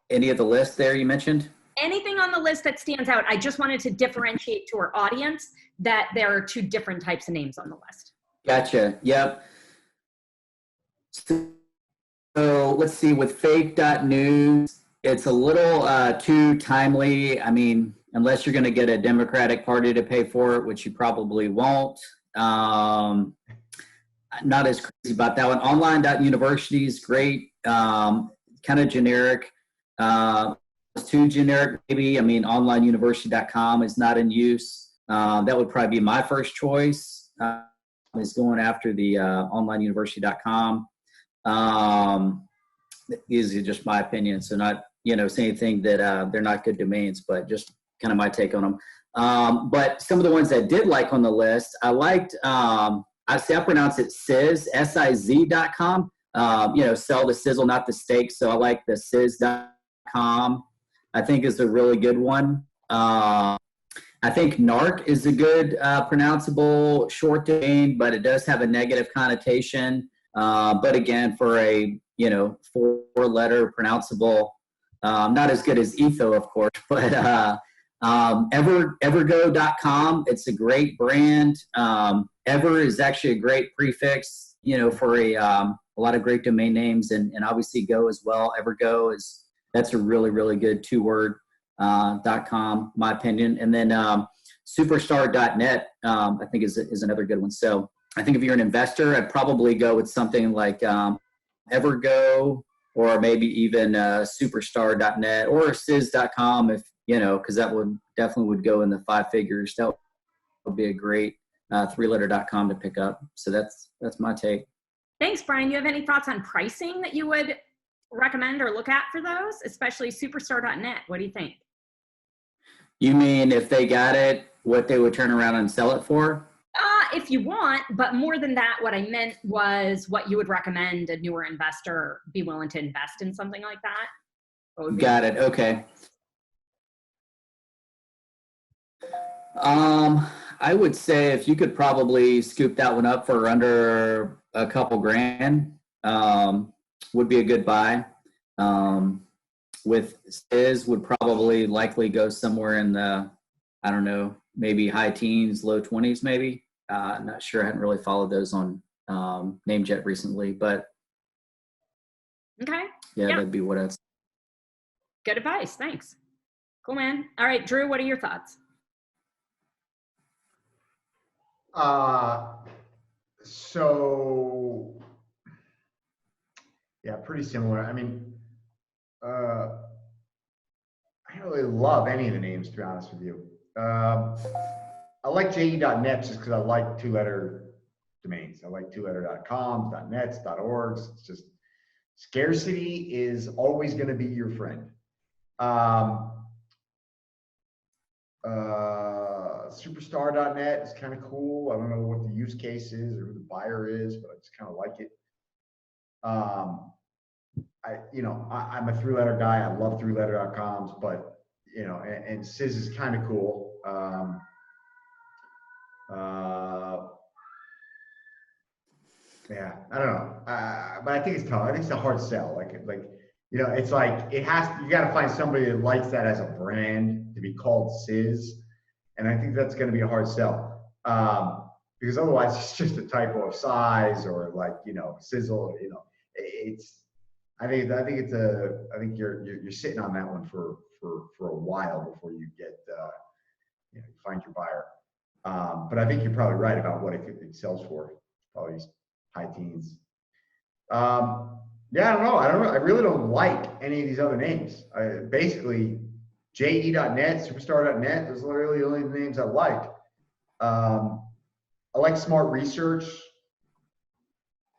any of the lists there you mentioned?
Anything on the list that stands out. I just wanted to differentiate to our audience that there are 2 different types of names on the list.
Gotcha. Yep. So let's see, with fake.news, it's a little too timely. I mean, unless you're going to get a Democratic Party to pay for it, which you probably won't. Not as crazy about that one. Online.university is great. Kind of generic. It's too generic, maybe. I mean, onlineuniversity.com is not in use. That would probably be my first choice, is going after the onlineuniversity.com. these are just my opinion. So not, saying anything that they're not good domains, but just kind of my take on them. But some of the ones I did like on the list, I liked, I pronounce it Siz, SIZ.com. Sell the sizzle, not the steak. So I like the Siz.com. I think is a really good one. I think NARC is a good pronounceable short domain, but it does have a negative connotation. But again, for a 4-letter pronounceable, not as good as Etho, of course, but evergo.com, it's a great brand. Ever is actually a great prefix, for a lot of great domain names, and obviously Go as well. Evergo that's a really, really good 2-word .com, my opinion. And then superstar.net, I think is another good one. So I think if you're an investor, I'd probably go with something like Evergo, or maybe even superstar.net or Siz.com, if because that would definitely go in the 5 figures. That would be a great 3-letter.com to pick up. So that's my take.
Thanks, Brian. You have any thoughts on pricing that you would recommend or look at for those, especially superstar.net? What do you think?
You mean if they got it, what they would turn around and sell it for?
If you want, but more than that, what I meant was what you would recommend a newer investor be willing to invest in something like that.
Got it. Okay. I would say if you could probably scoop that one up for under a couple grand, would be a good buy. With Siz would probably likely go somewhere in the, I don't know, maybe high teens, low 20s, maybe. I'm not sure. I hadn't really followed those on NameJet recently, but
okay.
Yeah, that'd be what I'd say.
Good advice. Thanks. Cool, man. All right, Drew, what are your thoughts?
So yeah, pretty similar. I mean, I don't really love any of the names, to be honest with you. I like JE.net just because I like 2-letter domains. I like 2-letter.coms, .nets, .orgs. It's just scarcity is always going to be your friend. Superstar.net is kind of cool. I don't know what the use case is or who the buyer is, but I just kind of like it. I'm a 3-letter guy. I love 3-letter.coms, but and Siz is kind of cool. Yeah, I don't know, but I think it's tough. I think it's a hard sell. It's like you got to find somebody that likes that as a brand to be called Siz, and I think that's going to be a hard sell because otherwise it's just a typo of size or sizzle. I think you're sitting on that one for a while before you get find your buyer. But I think you're probably right about what it sells for. Probably high teens. Yeah, I don't know. I really don't like any of these other names. Basically, JE.net, Superstar.net, those are really the only names I like. I like Smart Research.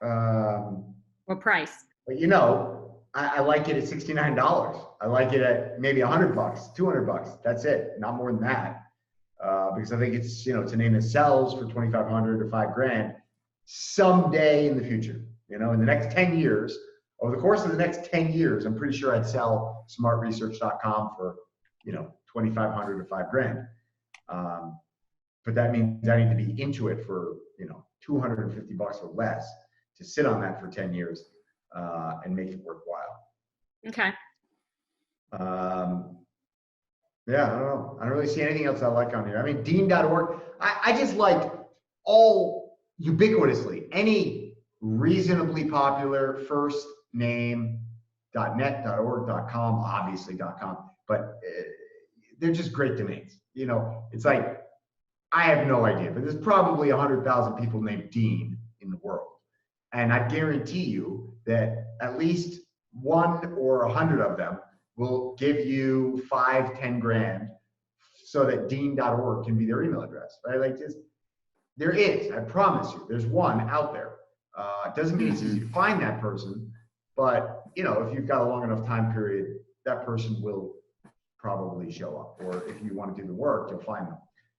What price?
But I like it at $69. I like it at maybe $100, $200. That's it. Not more than that. Because I think it's it's a name that sells for $2,500 or $5,000 someday in the future. In the next 10 years, over the course of the next 10 years, I'm pretty sure I'd sell smartresearch.com for $2,500 or $5,000. But that means I need to be into it for $250 or less to sit on that for 10 years and make it worthwhile.
Okay.
Yeah, I don't know. I don't really see anything else I like on here. I mean, Dean.org, I just like all ubiquitously, any reasonably popular first name, .net, .org, .com, obviously .com, but they're just great domains. It's like, I have no idea, but there's probably 100,000 people named Dean in the world. And I guarantee you that at least 1 or 100 of them will give you $5-10,000 so that Dean.org can be their email address, right? There is, I promise you, there's one out there. It doesn't mean it's easy to find that person, But, you know, if you've got a long enough time period, that person will probably show up. Or if you want to do the work, you'll find them.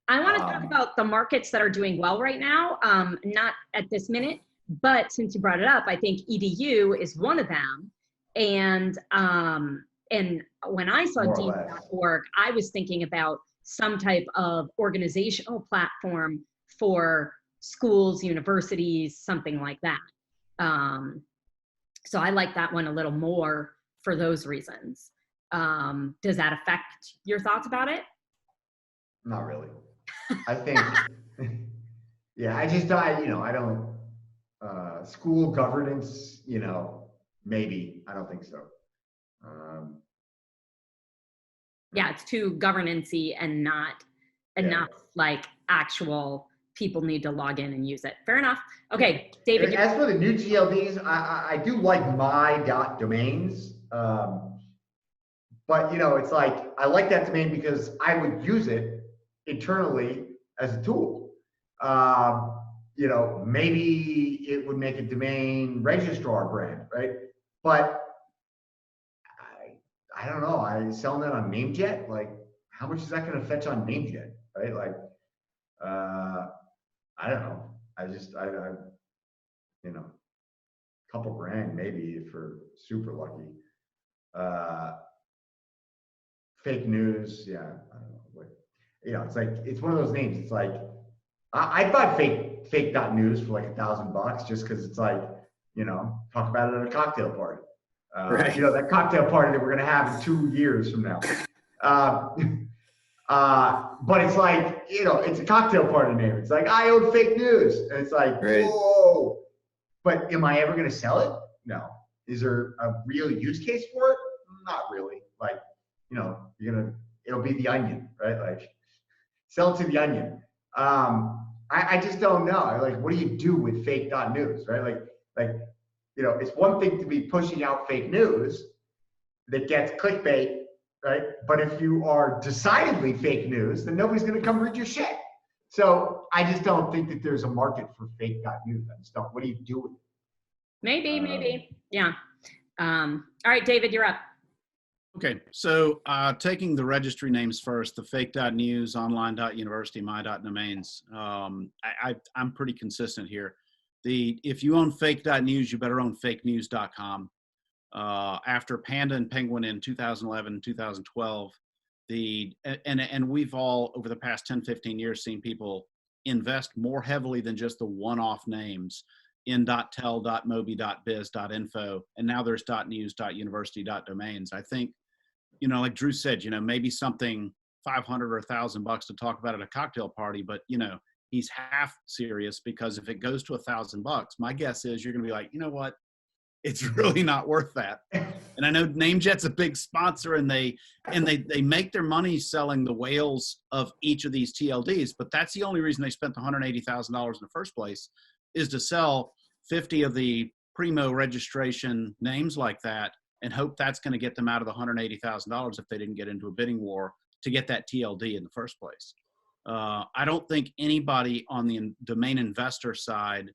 I want to talk about the markets that are doing well right now, not at this minute, but since you brought it up, I think EDU is one of them. And when I saw
More or less.
Dean.org, I was thinking about some type of organizational platform for schools, universities, something like that. So I like that one a little more for those reasons. Does that affect your thoughts about it?
Not really. I think, yeah, I don't, school governance, you know, maybe, I don't think so.
Yeah, it's too governance-y and not enough like actual people need to log in and use it. Fair enough. Okay, David.
As for the new TLDs, I do like my.domains. But, you know, it's like, I like that domain because I would use it internally as a tool. You know, maybe it would make a domain registrar brand, right? But I don't know. I selling that on NameJet. Like, how much is that going to fetch on NameJet, right? Like, I don't know. I you know, a couple grand maybe if we're super lucky. Fake news, yeah. I don't know. What, you know, it's like, it's one of those names. It's like, I'd buy fake.news for like $1,000 just because it's like, you know, talk about it at a cocktail party.
Right.
You know, that cocktail party that we're going to have in 2 years from now. But it's like, you know, it's a cocktail party name. It's like, I own fake news. And it's like,
Right.
whoa. But am I ever going to sell it? No. Is there a real use case for it? Not really. Like, you know, it'll be the Onion, right? Like, sell it to the Onion. I just don't know. Like, what do you do with fake.news, right? Like, you know, it's one thing to be pushing out fake news that gets clickbait, right? But if you are decidedly fake news, then nobody's going to come read your shit. So I just don't think that there's a market for fake.news. I just don't. What do you do with it?
Maybe. Yeah. All right, David, you're up.
Okay, so taking the registry names first, the fake.news, online.university, my.domains, I'm pretty consistent here. If you own fake.news, you better own fakenews.com. After Panda and Penguin in 2011, 2012, and we've all, over the past 10, 15 years, seen people invest more heavily than just the one-off names in .tel, .mobi, .biz, .info, and now there's .news, .university, .domains. I think, you know, like Drew said, you know, maybe something 500 or $1,000 to talk about at a cocktail party, but, you know, he's half serious because if it goes to $1,000, my guess is you're going to be like, you know what, it's really not worth that. And I know NameJet's a big sponsor, and they make their money selling the whales of each of these TLDs, but that's the only reason they spent the $180,000 in the first place, is to sell 50 of the primo registration names like that and hope that's going to get them out of the $180,000 if they didn't get into a bidding war to get that TLD in the first place. I don't think anybody on the domain investor side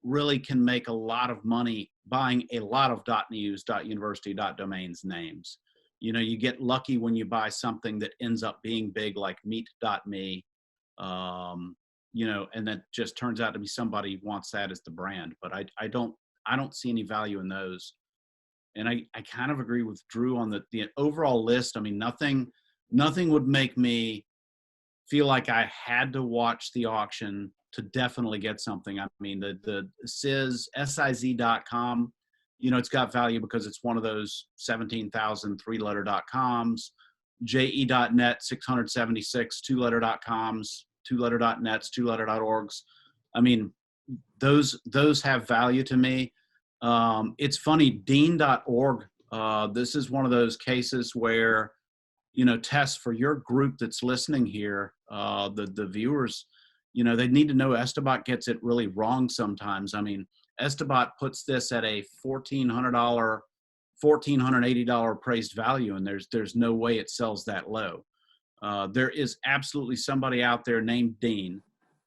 really can make a lot of money buying a lot of .news, .university, .domains names. You know, you get lucky when you buy something that ends up being big like meet.me, you know, and that just turns out to be somebody who wants that as the brand. But I don't see any value in those. And I kind of agree with Drew on the overall list. I mean, nothing would make me feel like I had to watch the auction to definitely get something. I mean, the siz.com, you know, it's got value because it's one of those 17,000 three-letter.coms, je.net 676 two-letter.coms, two-letter.nets, two-letter.orgs. I mean, those have value to me. It's funny, dean.org, this is one of those cases where, you know, Tess, for your group that's listening here, the viewers, you know, they need to know Esteban gets it really wrong sometimes. I mean, Esteban puts this at a $1,400, $1,480 appraised value, and there's no way it sells that low. There is absolutely somebody out there named Dean.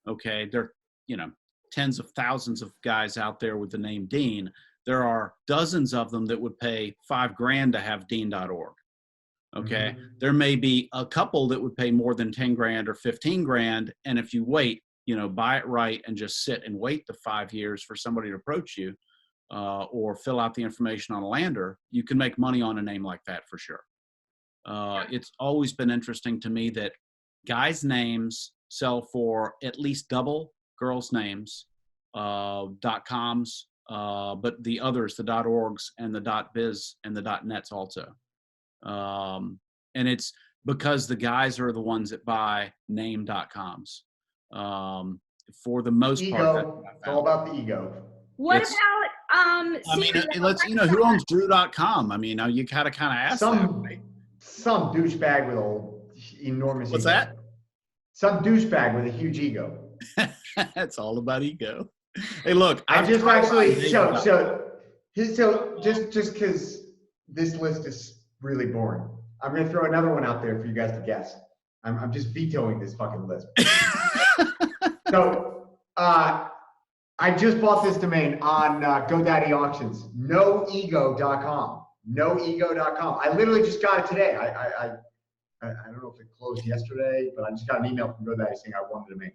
Okay, there, you know, tens of thousands of guys out there with the name Dean there are dozens of them that would pay $5,000 to have dean.org. Okay.
Mm-hmm.
There may be a couple that would pay more than 10 grand or 15 grand. And if you wait, buy it right and just sit and wait the 5 years for somebody to approach you, or fill out the information on a lander, you can make money on a name like that for sure. It's always been interesting to me that guys' names sell for at least double girls' names, .coms, but the others, the .orgs and the .biz and the .nets also. And it's because the guys are the ones that buy name.coms. For the most part,
Ego. It's all about the ego.
What
It's-
about
who owns Drew.com? I mean, you gotta kind of ask
Some
that.
some douchebag with an enormous
What's
ego.
that?
Some douchebag with a huge ego.
It's all about ego. Hey, look,
I
I've
just
tried
actually
buying
so just because this list is really boring, I'm gonna throw another one out there for you guys to guess. I'm just vetoing this fucking list. So I just bought this domain on GoDaddy Auctions, noego.com. Noego.com. I literally just got it today. I don't know if it closed yesterday, but I just got an email from GoDaddy saying I won the domain.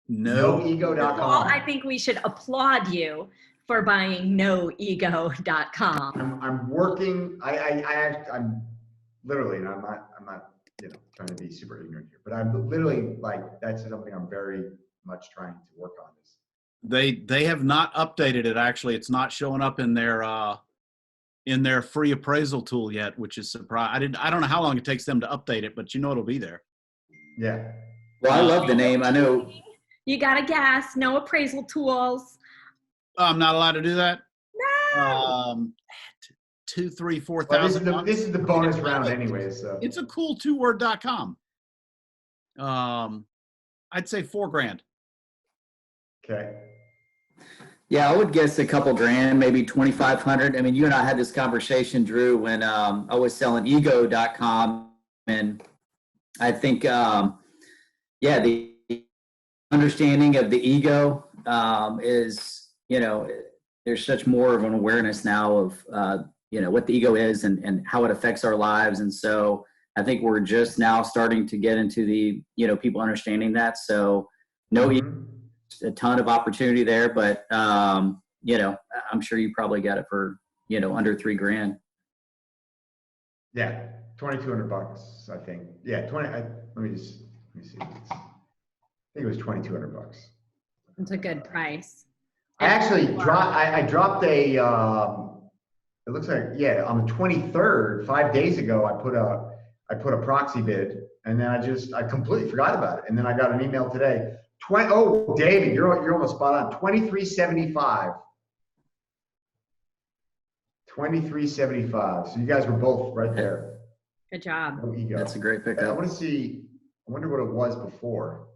Noego.com.
Well, I think we should applaud you for buying noego.com.
I'm working. I'm literally, and I'm not trying to be super ignorant here, but I'm literally like, that's something I'm very much trying to work on.
They have not updated it. Actually, it's not showing up in their free appraisal tool yet, which is surprising. I don't know how long it takes them to update it, but it'll be there.
Yeah.
Well, I love the name. I know.
You got to guess. No appraisal tools.
I'm not allowed to do that.
No.
2, 3, 4
Well,
thousand.
this is the bonus round anyway. So
It's a cool 2-word.com. I'd say $4,000.
okay.
Yeah, I would guess a couple grand, maybe 2,500. I mean, you and I had this conversation, Drew, when I was selling ego.com, and I think, the understanding of the ego is, there's such more of an awareness now of, what the ego is and how it affects our lives. And so I think we're just now starting to get into the, people understanding that. So a ton of opportunity there, but, I'm sure you probably got it for, under $3,000.
Yeah. $2,200, I think. Yeah. Let me see. I think it was $2,200.
It's a good price.
I actually dropped. I dropped a. It looks like on the 23rd, 5 days ago, I put a proxy bid, and then I completely forgot about it, and then I got an email today. David, you're almost spot on. 2375. 2375. So you guys were both right there.
Good job.
No ego.
That's a great
I
pickup.
want to see. I wonder what it was before.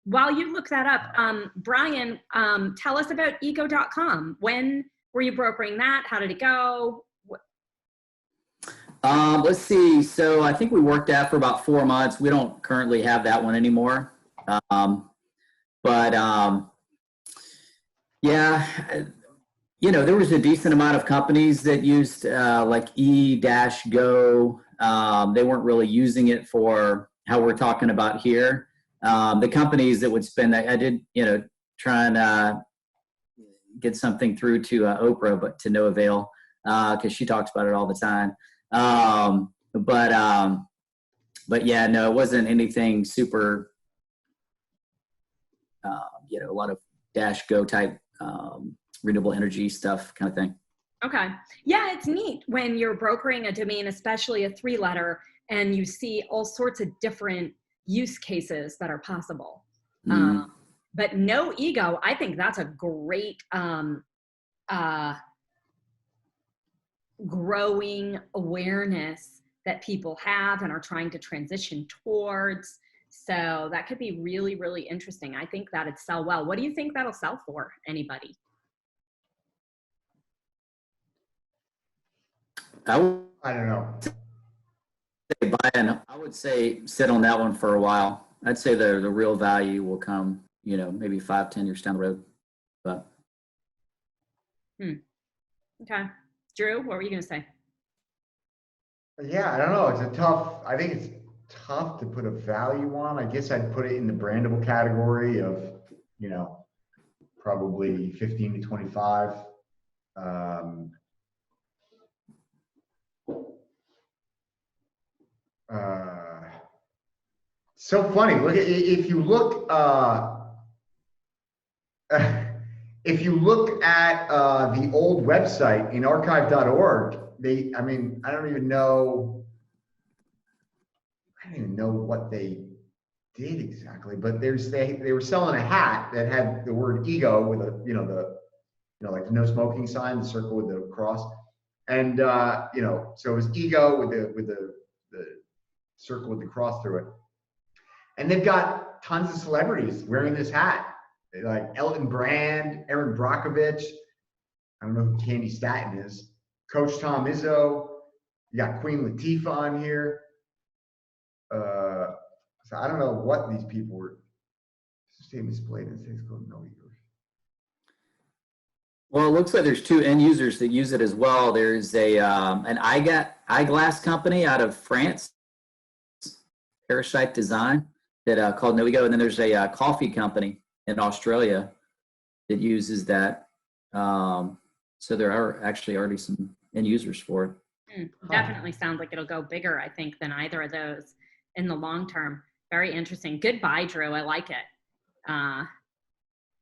While you look that up, Brian, tell us about ego.com. When were you brokering that? How did it go?
Let's see. So I think we worked that for about 4 months. We don't currently have that one anymore. There was a decent amount of companies that used like E-Go. They weren't really using it for how we're talking about here. The companies that would spend that, I did, try and get something through to Oprah, but to no avail, because she talks about it all the time. But yeah, no, it wasn't anything super, a lot of -go type renewable energy stuff kind of thing.
Okay. Yeah, it's neat when you're brokering a domain, especially a 3-letter, and you see all sorts of different use cases that are possible. But no ego, I think that's a great growing awareness that people have and are trying to transition towards. So that could be really, really interesting. I think that'd sell well. What do you think that'll sell for? Anybody?
I don't know.
I would say sit on that one for a while. I'd say the real value will come, maybe 5-10 years down the road. But
Okay. Drew, what were you going to say?
Yeah, I don't know. I think it's tough to put a value on. I guess I'd put it in the brandable category of, probably 15 to 25. So funny. If you look at the old website in archive.org, I don't even know what they did exactly, but they were selling a hat that had the word ego with a, like the no smoking sign, the circle with the cross. And, so it was ego with the circle with the cross through it. And they've got tons of celebrities wearing this hat, like Elton Brand, Erin Brockovich. I don't know who Candy Staten is. Coach Tom Izzo. You got Queen Latifah on here. So I don't know what these people were. Statement displayed in States Code, no egos.
Well, it looks like there's two end users that use it as well. There's an eyeglass company out of France, Parasite Design, that called No Ego, and then there's a coffee company in Australia that uses that. So there are actually already some end users for it.
Definitely sounds like it'll go bigger, I think, than either of those in the long term. Very interesting. Goodbye, Drew. I like it.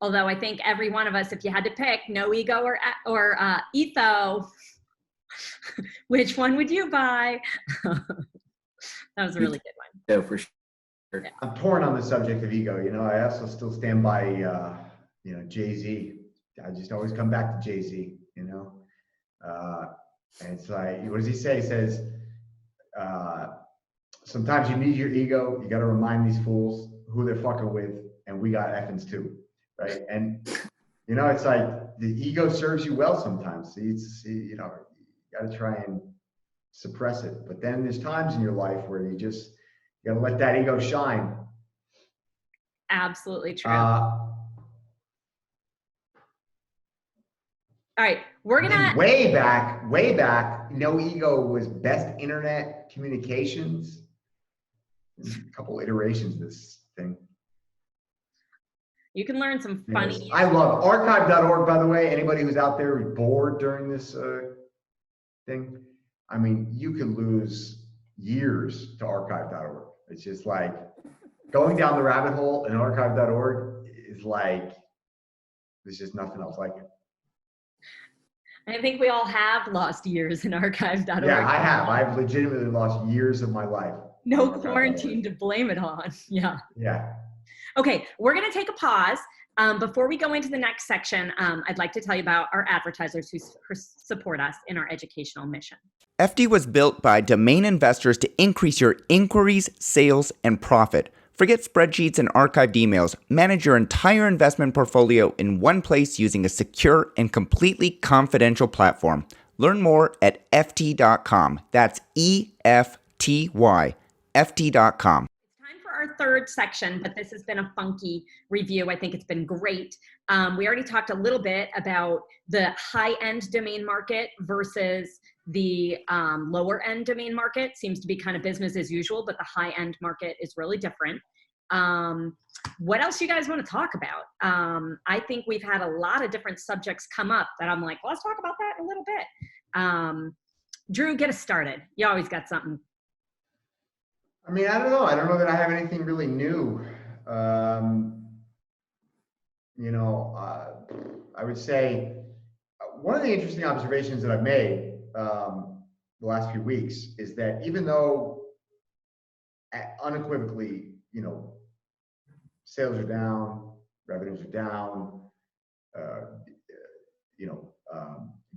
Although I think every one of us, if you had to pick No Ego or Etho, which one would you buy? That was a really good one.
Yeah, for sure.
Yeah. I'm torn on the subject of ego. I also still stand by, Jay-Z. I just always come back to Jay-Z, and it's like, what does he say? He says, sometimes you need your ego. You got to remind these fools who they're fucking with, and we got effings too, right? And it's like the ego serves you well sometimes. You got to try and suppress it. But then there's times in your life where you got to let that ego shine.
Absolutely true. All right, we're gonna
way back. No Ego was best internet communications. A couple iterations of this thing.
You can learn some funny.
I love archive.org, by the way. Anybody who's out there who's bored during this thing, you could lose years to archive.org. It's just like going down the rabbit hole in archive.org is like, there's just nothing else like it.
I think we all have lost years in archive.org.
Yeah, I have. I've legitimately lost years of my life.
No quarantine to blame it on. Yeah.
Yeah.
Okay, we're going to take a pause. Before we go into the next section, I'd like to tell you about our advertisers who support us in our educational mission.
FD was built by domain investors to increase your inquiries, sales, and profit. Forget spreadsheets and archived emails. Manage your entire investment portfolio in one place using a secure and completely confidential platform. Learn more at ft.com. That's EFTY, ft.com.
Our third section, but this has been a funky review. I think it's been great. We already talked a little bit about the high-end domain market versus the lower-end domain market. Seems to be kind of business as usual, but the high-end market is really different. What else you guys want to talk about? I think we've had a lot of different subjects come up that I'm like, well, let's talk about that in a little bit. Drew, get us started. You always got something.
I don't know. I don't know that I have anything really new. I would say one of the interesting observations that I've made the last few weeks is that even though unequivocally, sales are down, revenues are down,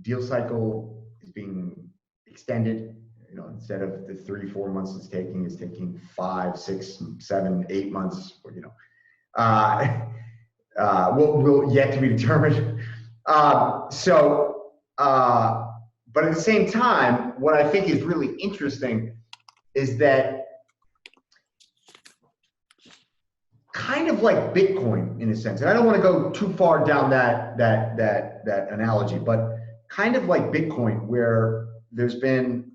deal cycle is being extended. Instead of the 3-4 months it's taking 5, 6, 7, 8 months. Will yet to be determined. But at the same time, what I think is really interesting is that kind of like Bitcoin in a sense. And I don't want to go too far down that analogy, but kind of like Bitcoin, where there's been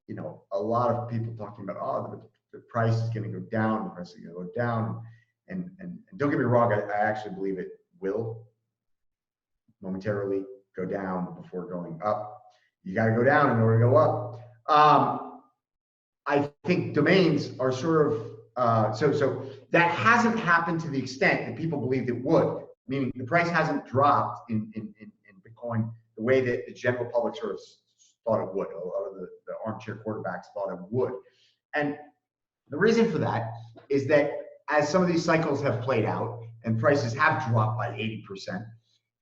you know, a lot of people talking about, oh, the price is going to go down, the price is going to go down, and don't get me wrong, I actually believe it will momentarily go down before going up. You got to go down in order to go up. I think domains are sort of so that hasn't happened to the extent that people believed it would. Meaning the price hasn't dropped in Bitcoin the way that the general public sort of thought it would, or the armchair quarterbacks thought it would. And the reason for that is that as some of these cycles have played out and prices have dropped by 80%,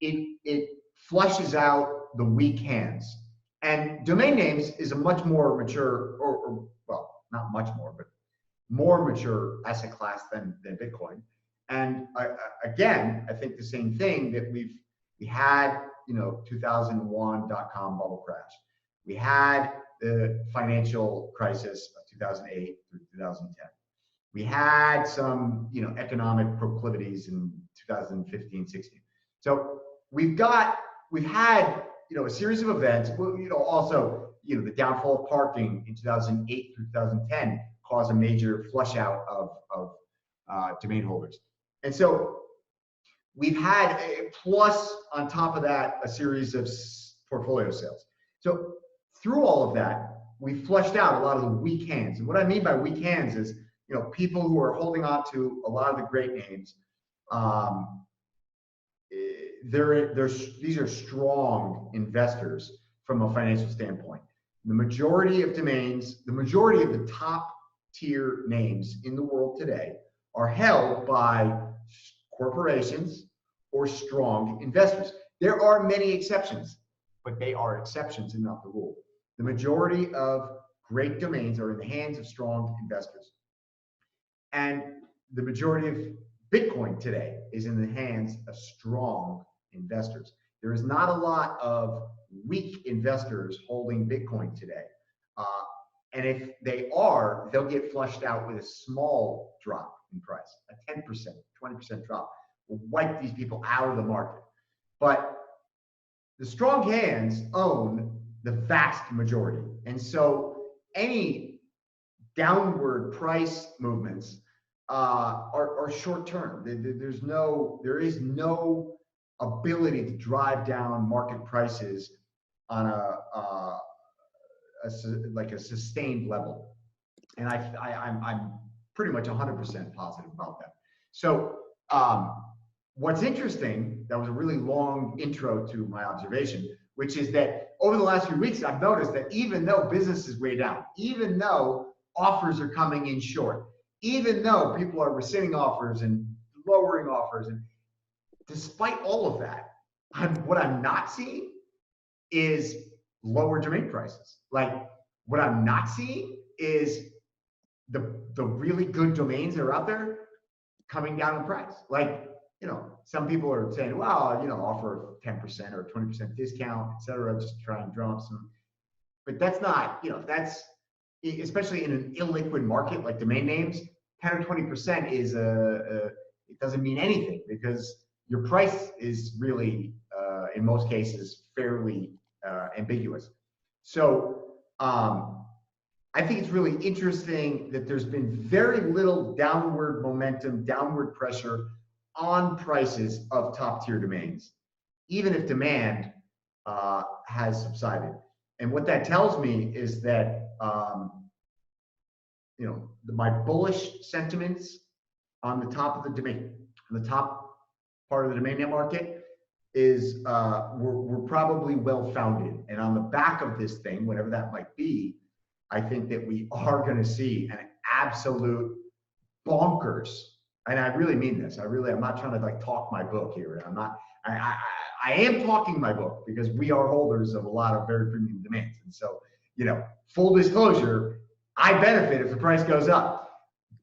it flushes out the weak hands. And domain names is a much more mature, or well, not much more, but more mature asset class than Bitcoin. And again, I think the same thing that we had, you know, 2001 .com bubble crash. We had the financial crisis of 2008 through 2010. We had some, you know, economic proclivities in 2015, 16. So we've had, you know, a series of events. You know, also, you know, the downfall of parking in 2008 through 2010 caused a major flush out of domain holders. And so we've had, plus on top of that, a series of portfolio sales. So through all of that, we flushed out a lot of the weak hands. And what I mean by weak hands is, you know, people who are holding on to a lot of the great names. These are strong investors from a financial standpoint. The majority of domains, the majority of the top tier names in the world today are held by corporations or strong investors. There are many exceptions, but they are exceptions and not the rule. The majority of great domains are in the hands of strong investors. And the majority of Bitcoin today is in the hands of strong investors. There is not a lot of weak investors holding Bitcoin today. And if they are, they'll get flushed out with a small drop in price, a 10%, 20% drop will wipe these people out of the market. But the strong hands own the vast majority. And so any downward price movements are short term. There is no ability to drive down market prices on a sustained level. And I'm pretty much 100% positive about that. So what's interesting, that was a really long intro to my observation, which is that over the last few weeks, I've noticed that even though business is way down, even though offers are coming in short, even though people are rescinding offers and lowering offers, and despite all of that, what I'm not seeing is lower domain prices. Like, what I'm not seeing is the really good domains that are out there coming down in price. Like, you know, some people are saying, well, you know, offer 10% or 20% discount, et cetera, just to try and drum up some. But that's not, you know, that's, especially in an illiquid market like domain names, 10 or 20% is it doesn't mean anything, because your price is really, in most cases, fairly ambiguous. So I think it's really interesting that there's been very little downward momentum, downward pressure on prices of top tier domains, even if demand has subsided. And what that tells me is that, you know, my bullish sentiments on the top of the domain, on the top part of the domain name market, is we're probably well founded. And on the back of this thing, whatever that might be, I think that we are going to see an absolute bonkers. And I really mean this. I'm not trying to like talk my book here. I am talking my book because we are holders of a lot of very premium domains. And so, you know, full disclosure, I benefit if the price goes up.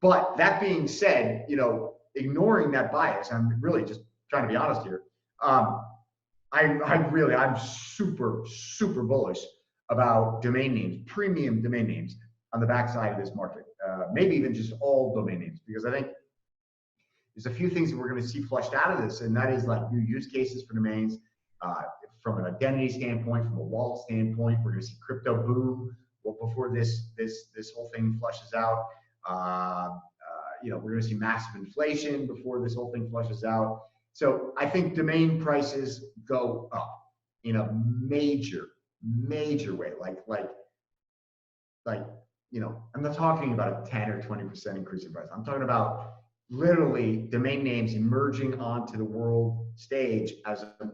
But that being said, you know, ignoring that bias, I'm really just trying to be honest here. I'm super, super bullish about domain names, premium domain names, on the backside of this market. Maybe even just all domain names, because I think there's a few things that we're going to see flushed out of this, and that is like new use cases for domains. From an identity standpoint, from a wallet standpoint, we're going to see crypto boom before this whole thing flushes out. We're going to see massive inflation before this whole thing flushes out. So I think domain prices go up in a major way. I'm not talking about a 10 or 20% increase in price. I'm talking about literally domain names emerging onto the world stage as a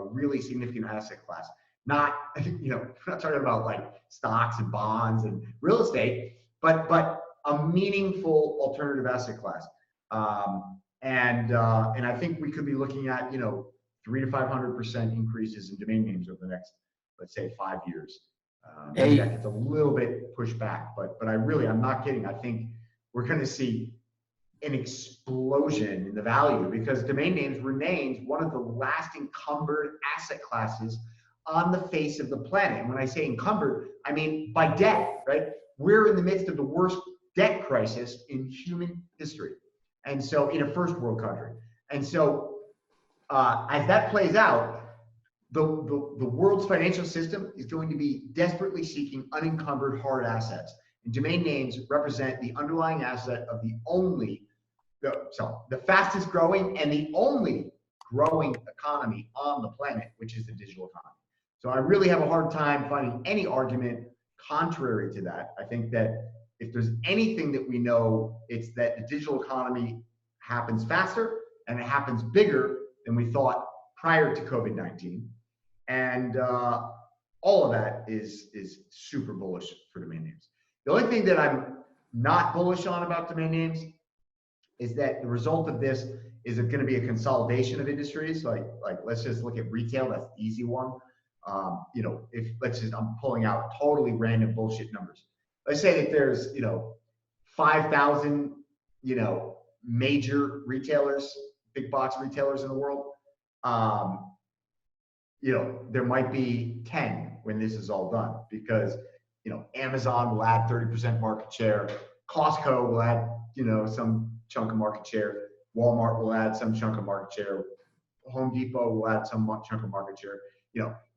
really significant asset class. Not, we're not talking about like stocks and bonds and real estate, but a meaningful alternative asset class. And I think we could be looking at 300 to 500% increases in domain names over the next, let's say, 5 years. Maybe that gets a little bit pushed back, but I'm not kidding. I think we're going to see an explosion in the value because domain names remains one of the last encumbered asset classes on the face of the planet. And when I say encumbered, I mean by debt, right? We're in the midst of the worst debt crisis in human history. And so in a first world country. And so as that plays out, the world's financial system is going to be desperately seeking unencumbered hard assets. And domain names represent the underlying asset of the fastest growing and the only growing economy on the planet, which is the digital economy. So I really have a hard time finding any argument contrary to that. I think that if there's anything that we know, it's that the digital economy happens faster and it happens bigger than we thought prior to COVID-19. And all of that is super bullish for domain names. The only thing that I'm not bullish on about domain names is that the result of this is going to be a consolidation of industries. Like let's just look at retail. That's the easy one. I'm pulling out totally random bullshit numbers. Let's say that there's 5,000 major retailers, big box retailers in the world. There might be 10 when this is all done because Amazon will add 30% market share, Costco will add some chunk of market share, Walmart will add some chunk of market share, Home Depot will add some chunk of market share.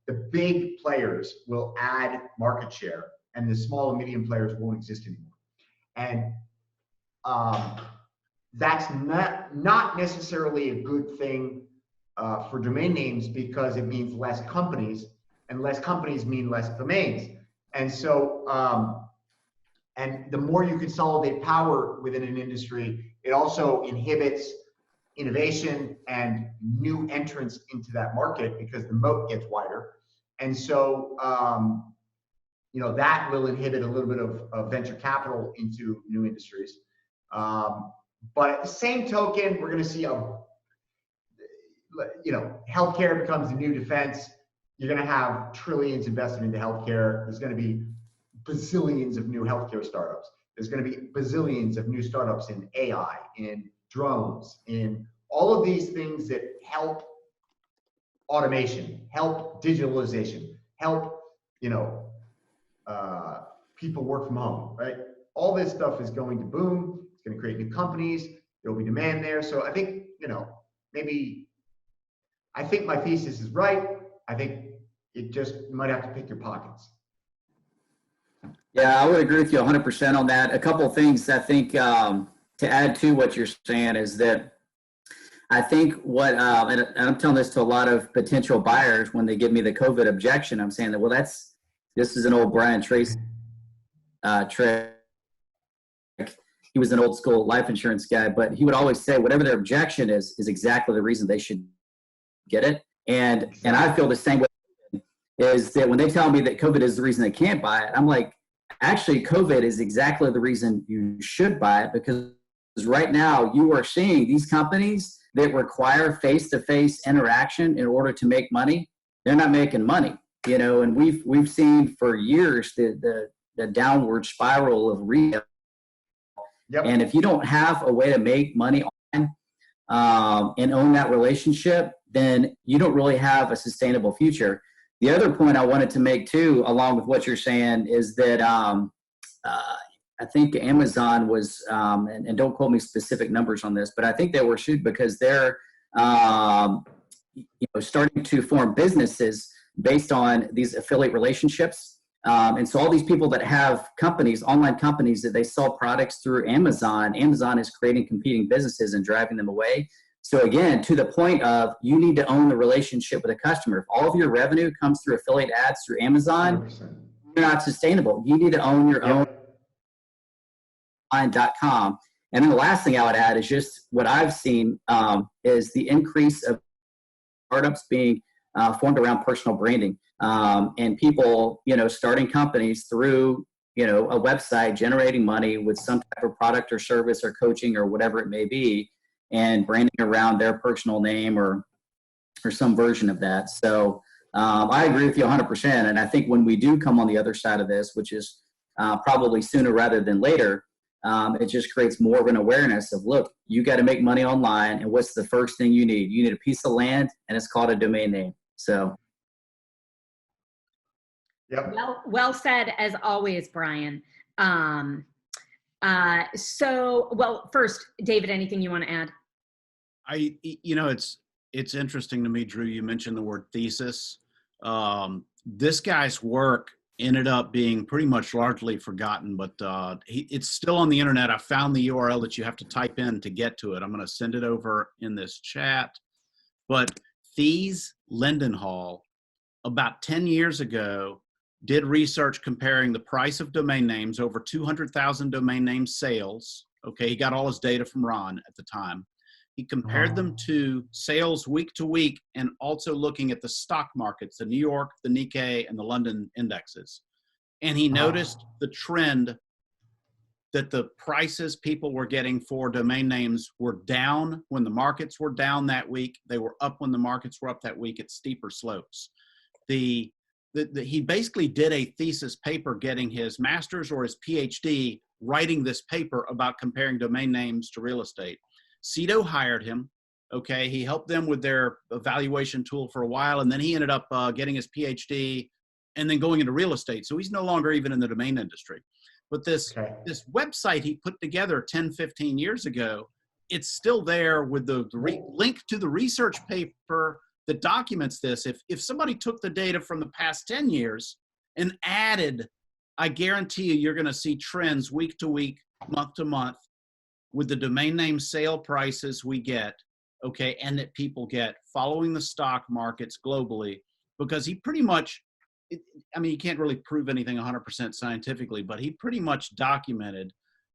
The big players will add market share and the small and medium players won't exist anymore. And that's not necessarily a good thing for domain names because it means less companies, and less companies mean less domains. And so, and the more you consolidate power within an industry, it also inhibits innovation and new entrants into that market because the moat gets wider. And so, that will inhibit a little bit of venture capital into new industries. But at the same token, we're going to see healthcare becomes the new defense. You're going to have trillions invested into healthcare. There's going to be bazillions of new healthcare startups. There's going to be bazillions of new startups in AI, in drones, in all of these things that help automation, help digitalization, help, people work from home, right? All this stuff is going to boom. It's going to create new companies. There'll be demand there. So I think, I think my thesis is right. I think you might have to pick your pockets.
Yeah, I would agree with you 100% on that. A couple of things I think to add to what you're saying is that I think and I'm telling this to a lot of potential buyers when they give me the COVID objection, I'm saying that, well, this is an old Brian Tracy trick. He was an old school life insurance guy, but he would always say whatever their objection is exactly the reason they should get it. And I feel the same way, is that when they tell me that COVID is the reason they can't buy it, I'm like, actually, COVID is exactly the reason you should buy it, because right now you are seeing these companies that require face-to-face interaction in order to make money. They're not making money, and we've seen for years the downward spiral of retail.
Yep.
And if you don't have a way to make money on and own that relationship, then you don't really have a sustainable future. The other point I wanted to make too, along with what you're saying, is that I think Amazon was, and don't quote me specific numbers on this, but I think they were sued because they're starting to form businesses based on these affiliate relationships. And so all these people that have companies, online companies that they sell products through Amazon, Amazon is creating competing businesses and driving them away. So again, to the point of you need to own the relationship with a customer. If all of your revenue comes through affiliate ads through Amazon,
100%.
you're not sustainable. You need to own your own online.com. And then the last thing I would add is just what I've seen is the increase of startups being formed around personal branding, and people, starting companies through, a website, generating money with some type of product or service or coaching or whatever it may be, and branding around their personal name or some version of that. So I agree with you 100%. And I think when we do come on the other side of this, which is probably sooner rather than later, it just creates more of an awareness of, look, you got to make money online. And what's the first thing you need? You need a piece of land, and it's called a domain name. So.
Yep.
Well said, as always, Brian. First, David, anything you want to add?
It's interesting to me, Drew, you mentioned the word thesis. This guy's work ended up being pretty much largely forgotten, but it's still on the internet. I found the URL that you have to type in to get to it. I'm going to send it over in this chat. But Thies Lindenthal, about 10 years ago, did research comparing the price of domain names, over 200,000 domain name sales. Okay, he got all his data from Ron at the time. He compared them to sales week to week, and also looking at the stock markets, the New York, the Nikkei, and the London indexes. And he noticed the trend that the prices people were getting for domain names were down when the markets were down that week. They were up when the markets were up that week at steeper slopes. He basically did a thesis paper, getting his master's or his PhD, writing this paper about comparing domain names to real estate. Cito hired him. Okay, he helped them with their evaluation tool for a while, and then he ended up getting his PhD and then going into real estate. So he's no longer even in the domain industry. But this website he put together 10, 15 years ago, it's still there with the link to the research paper that documents this. If somebody took the data from the past 10 years and added, I guarantee you're going to see trends week to week, month to month, with the domain name sale prices we get, okay, and that people get following the stock markets globally, because he pretty much, you can't really prove anything 100% scientifically, but he pretty much documented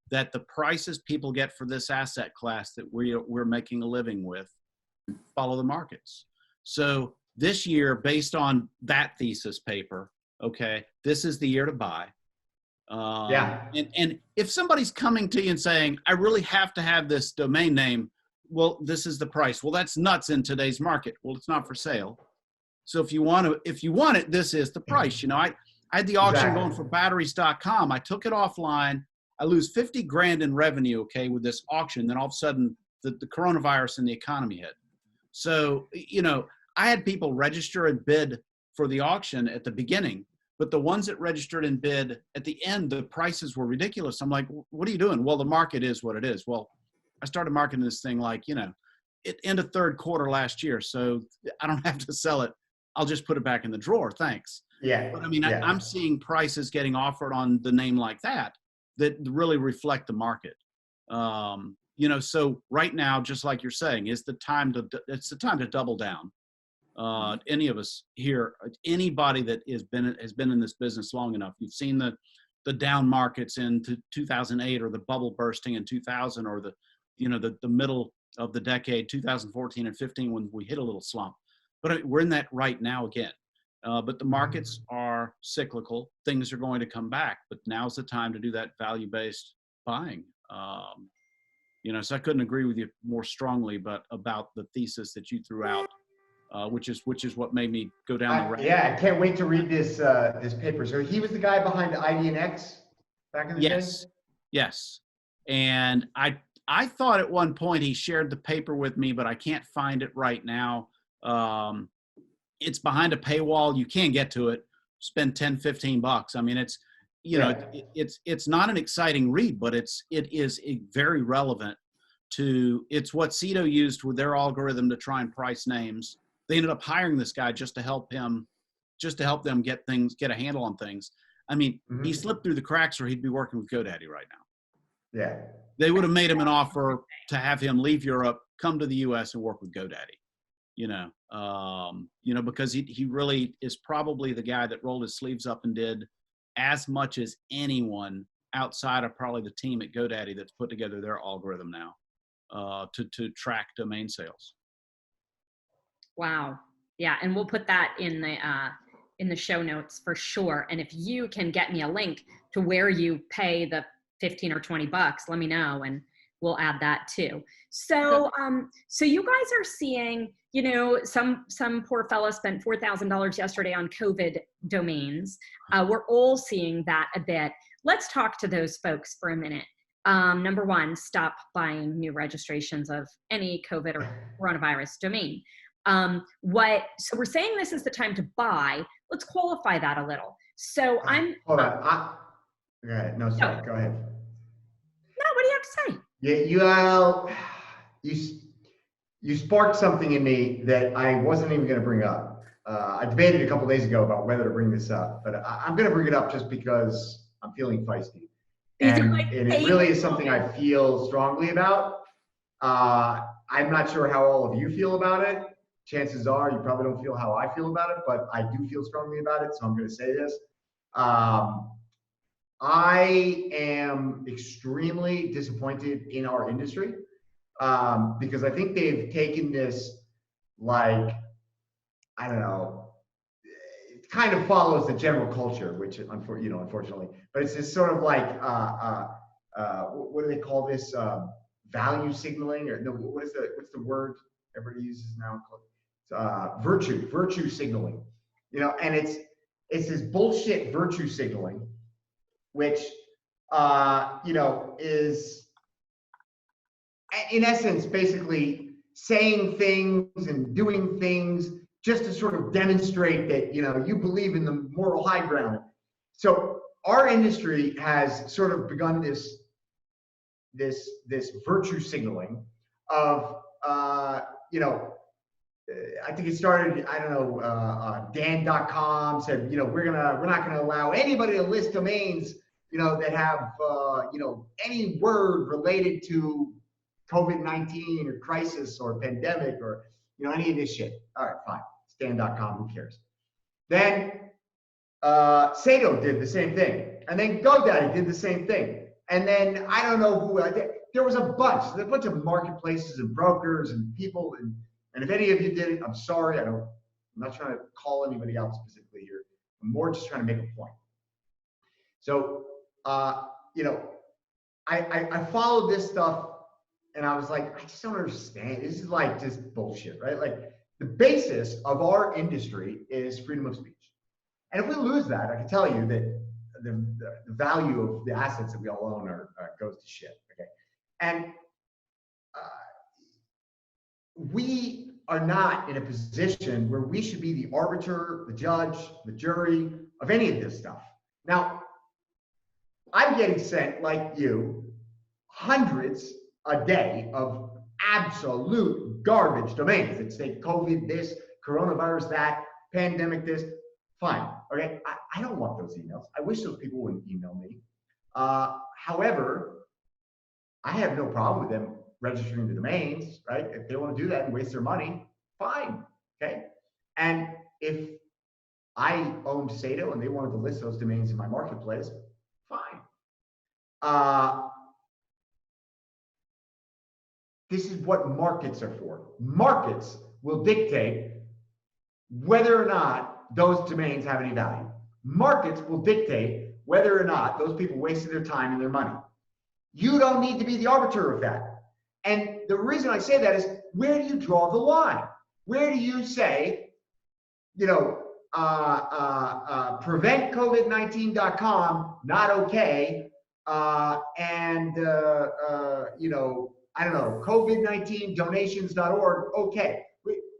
that the prices people get for this asset class that we're making a living with follow the markets. So this year, based on that thesis paper, okay, this is the year to buy. And if somebody's coming to you and saying, I really have to have this domain name, well, this is the price. Well, that's nuts in today's market. Well, it's not for sale. So if you want it, this is the price. I had the auction going for batteries.com. I took it offline. I lose 50 grand in revenue, okay, with this auction. Then all of a sudden the coronavirus and the economy hit. So, I had people register and bid for the auction at the beginning, but the ones that registered and bid at the end, the prices were ridiculous. I'm like, what are you doing? Well, the market is what it is. Well, I started marketing this thing like, at end of third quarter last year. So I don't have to sell it. I'll just put it back in the drawer. Thanks.
Yeah.
But I'm seeing prices getting offered on the name like that really reflect the market. So right now, just like you're saying, it's the time to double down. Any of us here, anybody that has been in this business long enough, you've seen the down markets in 2008, or the bubble bursting in 2000, or the middle of the decade, 2014 and 15, when we hit a little slump. But we're in that right now again. But the markets are cyclical. Things are going to come back, but now's the time to do that value-based buying. So I couldn't agree with you more strongly, but about the thesis that you threw out, which is what made me go down the road.
Yeah, I can't wait to read this paper. So he was the guy behind IDNX back in the day?
Yes. And I thought at one point he shared the paper with me, but I can't find it right now. It's behind a paywall. You can't get to it. Spend $10, $15. you know, it's not an exciting read, but it is very relevant to, it's what Cito used with their algorithm to try and price names. They ended up hiring this guy just to help them get a handle on things. I mean, he slipped through the cracks, or he'd be working with GoDaddy right now.
Yeah.
They would have made him an offer to have him leave Europe, come to the US and work with GoDaddy, you know, because he really is probably the guy that rolled his sleeves up and did as much as anyone outside of probably the team at GoDaddy that's put together their algorithm now to track domain sales.
Wow. Yeah, and we'll put that in the show notes for sure. And if you can get me a link to where you pay the 15 or 20 bucks, let me know and we'll add that too. So so you guys are seeing, you know, some poor fella spent $4,000 yesterday on COVID domains. We're all seeing that a bit. Let's talk to those folks for a minute. Number one, stop buying new registrations of any COVID or coronavirus domain. So we're saying this is the time to buy. Let's qualify that a little. So
Hold on. Go ahead. No, sorry. Go ahead.
No, what do you have to say?
Yeah, you sparked something in me that I wasn't even going to bring up. I debated a couple days ago about whether to bring this up, but I'm going to bring it up just because I'm feeling feisty. And it really is something I feel strongly about. I'm not sure how all of you feel about it. Chances are you probably don't feel how I feel about it, but I do feel strongly about it, so I'm going to say this. I am extremely disappointed in our industry because I think they've taken this, like, I don't know, it kind of follows the general culture, which, unfortunately, but it's this sort of like, what do they call this? Value signaling, or no, what's the word everybody uses now? Virtue signaling, you know, and it's this bullshit virtue signaling, which, you know, is in essence basically saying things and doing things just to sort of demonstrate that, you know, you believe in the moral high ground. So our industry has sort of begun this virtue signaling of, you know, I think it started, I don't know, Dan.com said, you know, we're not gonna allow anybody to list domains, you know, that have, you know, any word related to COVID-19 or crisis or pandemic or, you know, any of this shit. All right, fine. It's Dan.com, who cares? Then Sato did the same thing. And then GoDaddy did the same thing. And then I don't know who, there was a bunch of marketplaces and brokers and people. And if any of you did it, I'm sorry. I'm not trying to call anybody out specifically here. I'm more just trying to make a point. So, you know, I followed this stuff and I was like, I just don't understand. This is like just bullshit, right? Like the basis of our industry is freedom of speech. And if we lose that, I can tell you that the value of the assets that we all own goes to shit, okay? And we are not in a position where we should be the arbiter, the judge, the jury of any of this stuff. Now, I'm getting sent, like you, hundreds a day of absolute garbage domains that say COVID this, coronavirus that, pandemic this. Fine, okay? I don't want those emails. I wish those people wouldn't email me. However, I have no problem with them registering the domains, right? If they want to do that and waste their money, fine, okay? And if I owned Sato and they wanted to list those domains in my marketplace, fine. This is what markets are for. Markets will dictate whether or not those domains have any value. Markets will dictate whether or not those people wasted their time and their money. You don't need to be the arbiter of that. And the reason I say that is, where do you draw the line? Where do you say, you know, preventcovid19.com, not okay, and, you know, I don't know, COVID19donations.org, okay.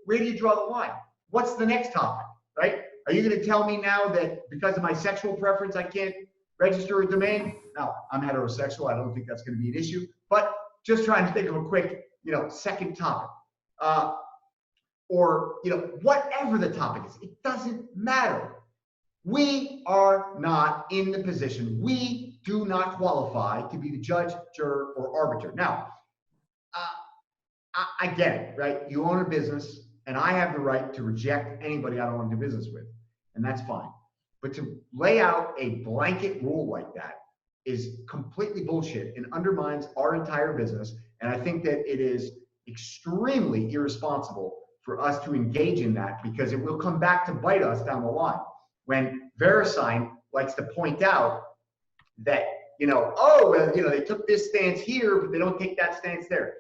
Where do you draw the line? What's the next topic, right? Are you going to tell me now that because of my sexual preference, I can't register a domain. Now, I'm heterosexual. I don't think that's going to be an issue, but just trying to think of a quick, second topic. Or, whatever the topic is, it doesn't matter. We are not in the position. We do not qualify to be the judge, juror, or arbiter. Now, I get it, right? You own a business, and I have the right to reject anybody I don't want to do business with, and that's fine. But to lay out a blanket rule like that is completely bullshit and undermines our entire business. And I think that it is extremely irresponsible for us to engage in that, because it will come back to bite us down the line. When VeriSign likes to point out that, they took this stance here, but they don't take that stance there.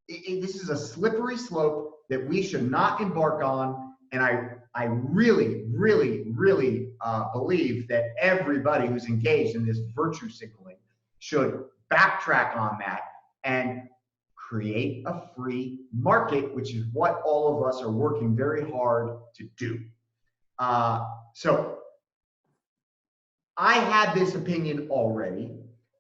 This is a slippery slope that we should not embark on. And I really, really, really believe that everybody who's engaged in this virtue signaling should backtrack on that and create a free market, which is what all of us are working very hard to do. So I had this opinion already.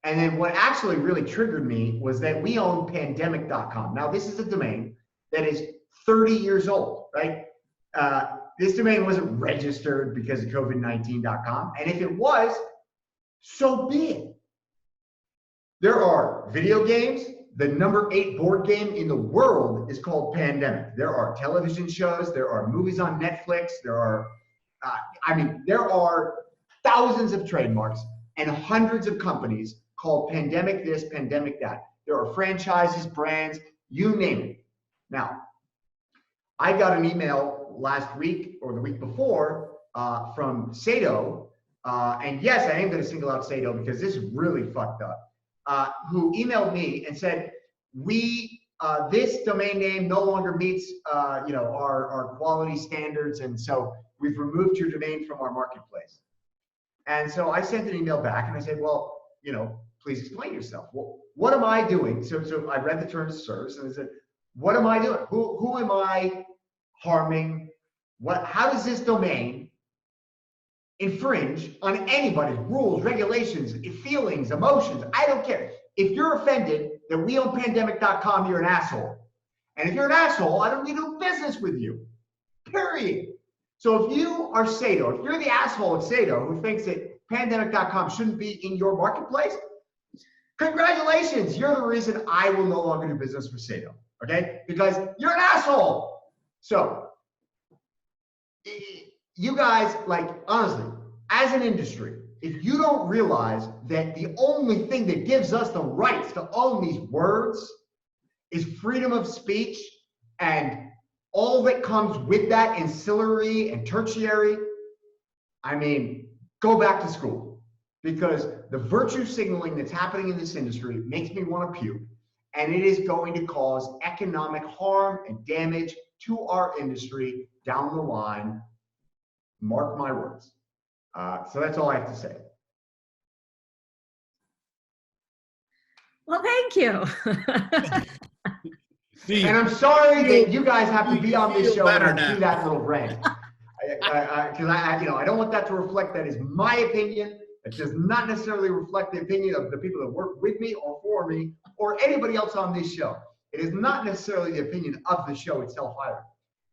And then what actually really triggered me was that we own pandemic.com. Now, this is a domain that is 30 years old, right? This domain wasn't registered because of COVID-19.com. And if it was, so be it. There are video games. The number 8 board game in the world is called Pandemic. There are television shows. There are movies on Netflix. There are, there are thousands of trademarks and hundreds of companies called Pandemic this, Pandemic that. There are franchises, brands, you name it. Now, I got an email last week or the week before from Sato, and yes, I am going to single out Sato because this is really fucked up. Who emailed me and said, this domain name no longer meets, our quality standards, and so we've removed your domain from our marketplace. And so I sent an email back and I said, well, please explain yourself. Well, what am I doing? So I read the terms of service and I said, what am I doing? Who am I harming? How does this domain infringe on anybody's rules, regulations, feelings, emotions? I don't care. If you're offended that we own pandemic.com, you're an asshole. And if you're an asshole, I don't need to do business with you. Period. So if you are Sato, if you're the asshole at Sato who thinks that pandemic.com shouldn't be in your marketplace, congratulations. You're the reason I will no longer do business with Sato. Okay? Because you're an asshole. So you guys, honestly, as an industry, if you don't realize that the only thing that gives us the rights to own these words is freedom of speech and all that comes with that, ancillary and tertiary, go back to school, because the virtue signaling that's happening in this industry makes me want to puke, and it is going to cause economic harm and damage to our industry down the line. Mark my words. So that's all I have to say.
Well, thank you.
And I'm sorry that you guys have to be on this show and do that little rant. Because I don't want that to reflect that is my opinion. It does not necessarily reflect the opinion of the people that work with me or for me or anybody else on this show. It is not necessarily the opinion of the show itself either.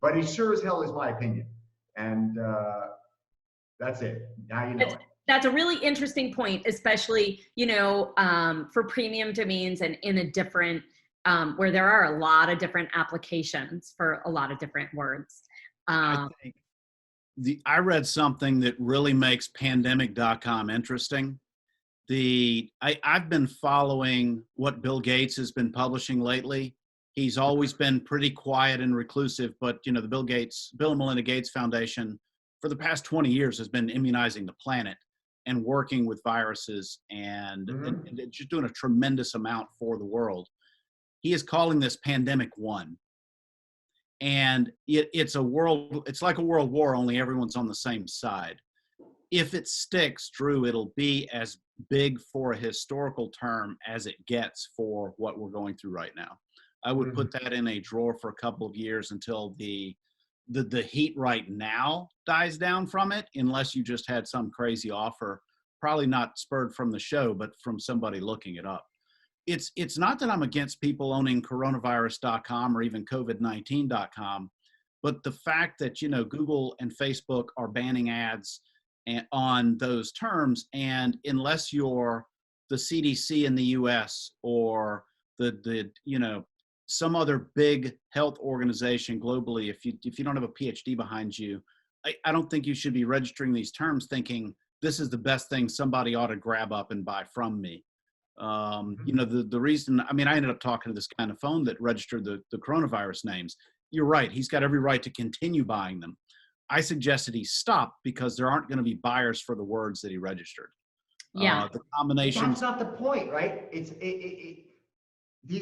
But it sure as hell is my opinion. And that's it. Now you know it.
That's a really interesting point, especially, for premium domains and in a different, where there are a lot of different applications for a lot of different words.
I read something that really makes pandemic.com interesting. I've been following what Bill Gates has been publishing lately. He's always been pretty quiet and reclusive, but the Bill and Melinda Gates Foundation for the past 20 years has been immunizing the planet and working with viruses and just doing a tremendous amount for the world. He is calling this Pandemic 1. And it's like a world war, only everyone's on the same side. If it sticks, Drew, it'll be as big for a historical term as it gets for what we're going through right now. I would put that in a drawer for a couple of years until the heat right now dies down from it, unless you just had some crazy offer probably not spurred from the show, but from somebody looking it up. It's not that I'm against people owning coronavirus.com or even COVID-19.com, but the fact that, you know, Google and Facebook are banning ads on those terms, and unless you're the CDC in the US or the you know, some other big health organization globally, if you don't have a PhD behind you, I don't think you should be registering these terms thinking this is the best thing somebody ought to grab up and buy from me. You know, the reason, I mean, I ended up talking to this guy on the phone that registered the coronavirus names. You're right. He's got every right to continue buying them. I suggested he stop because there aren't going to be buyers for the words that he registered.
Yeah.
The combination.
That's not the point, right? These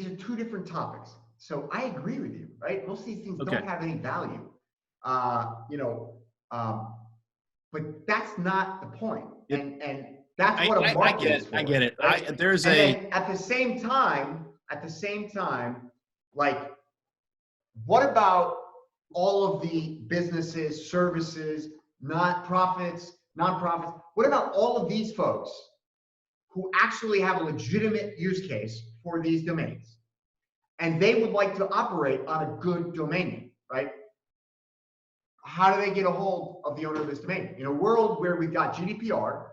are two different topics. So I agree with you, right? Most of these things don't have any value. You know, but that's not the point. And that's what a market is for.
I get it.
Right? At the same time, like, what about all of the businesses, services, nonprofits? What about all of these folks who actually have a legitimate use case for these domains, and they would like to operate on a good domain name, right? How do they get a hold of the owner of this domain? In a world where we've got GDPR,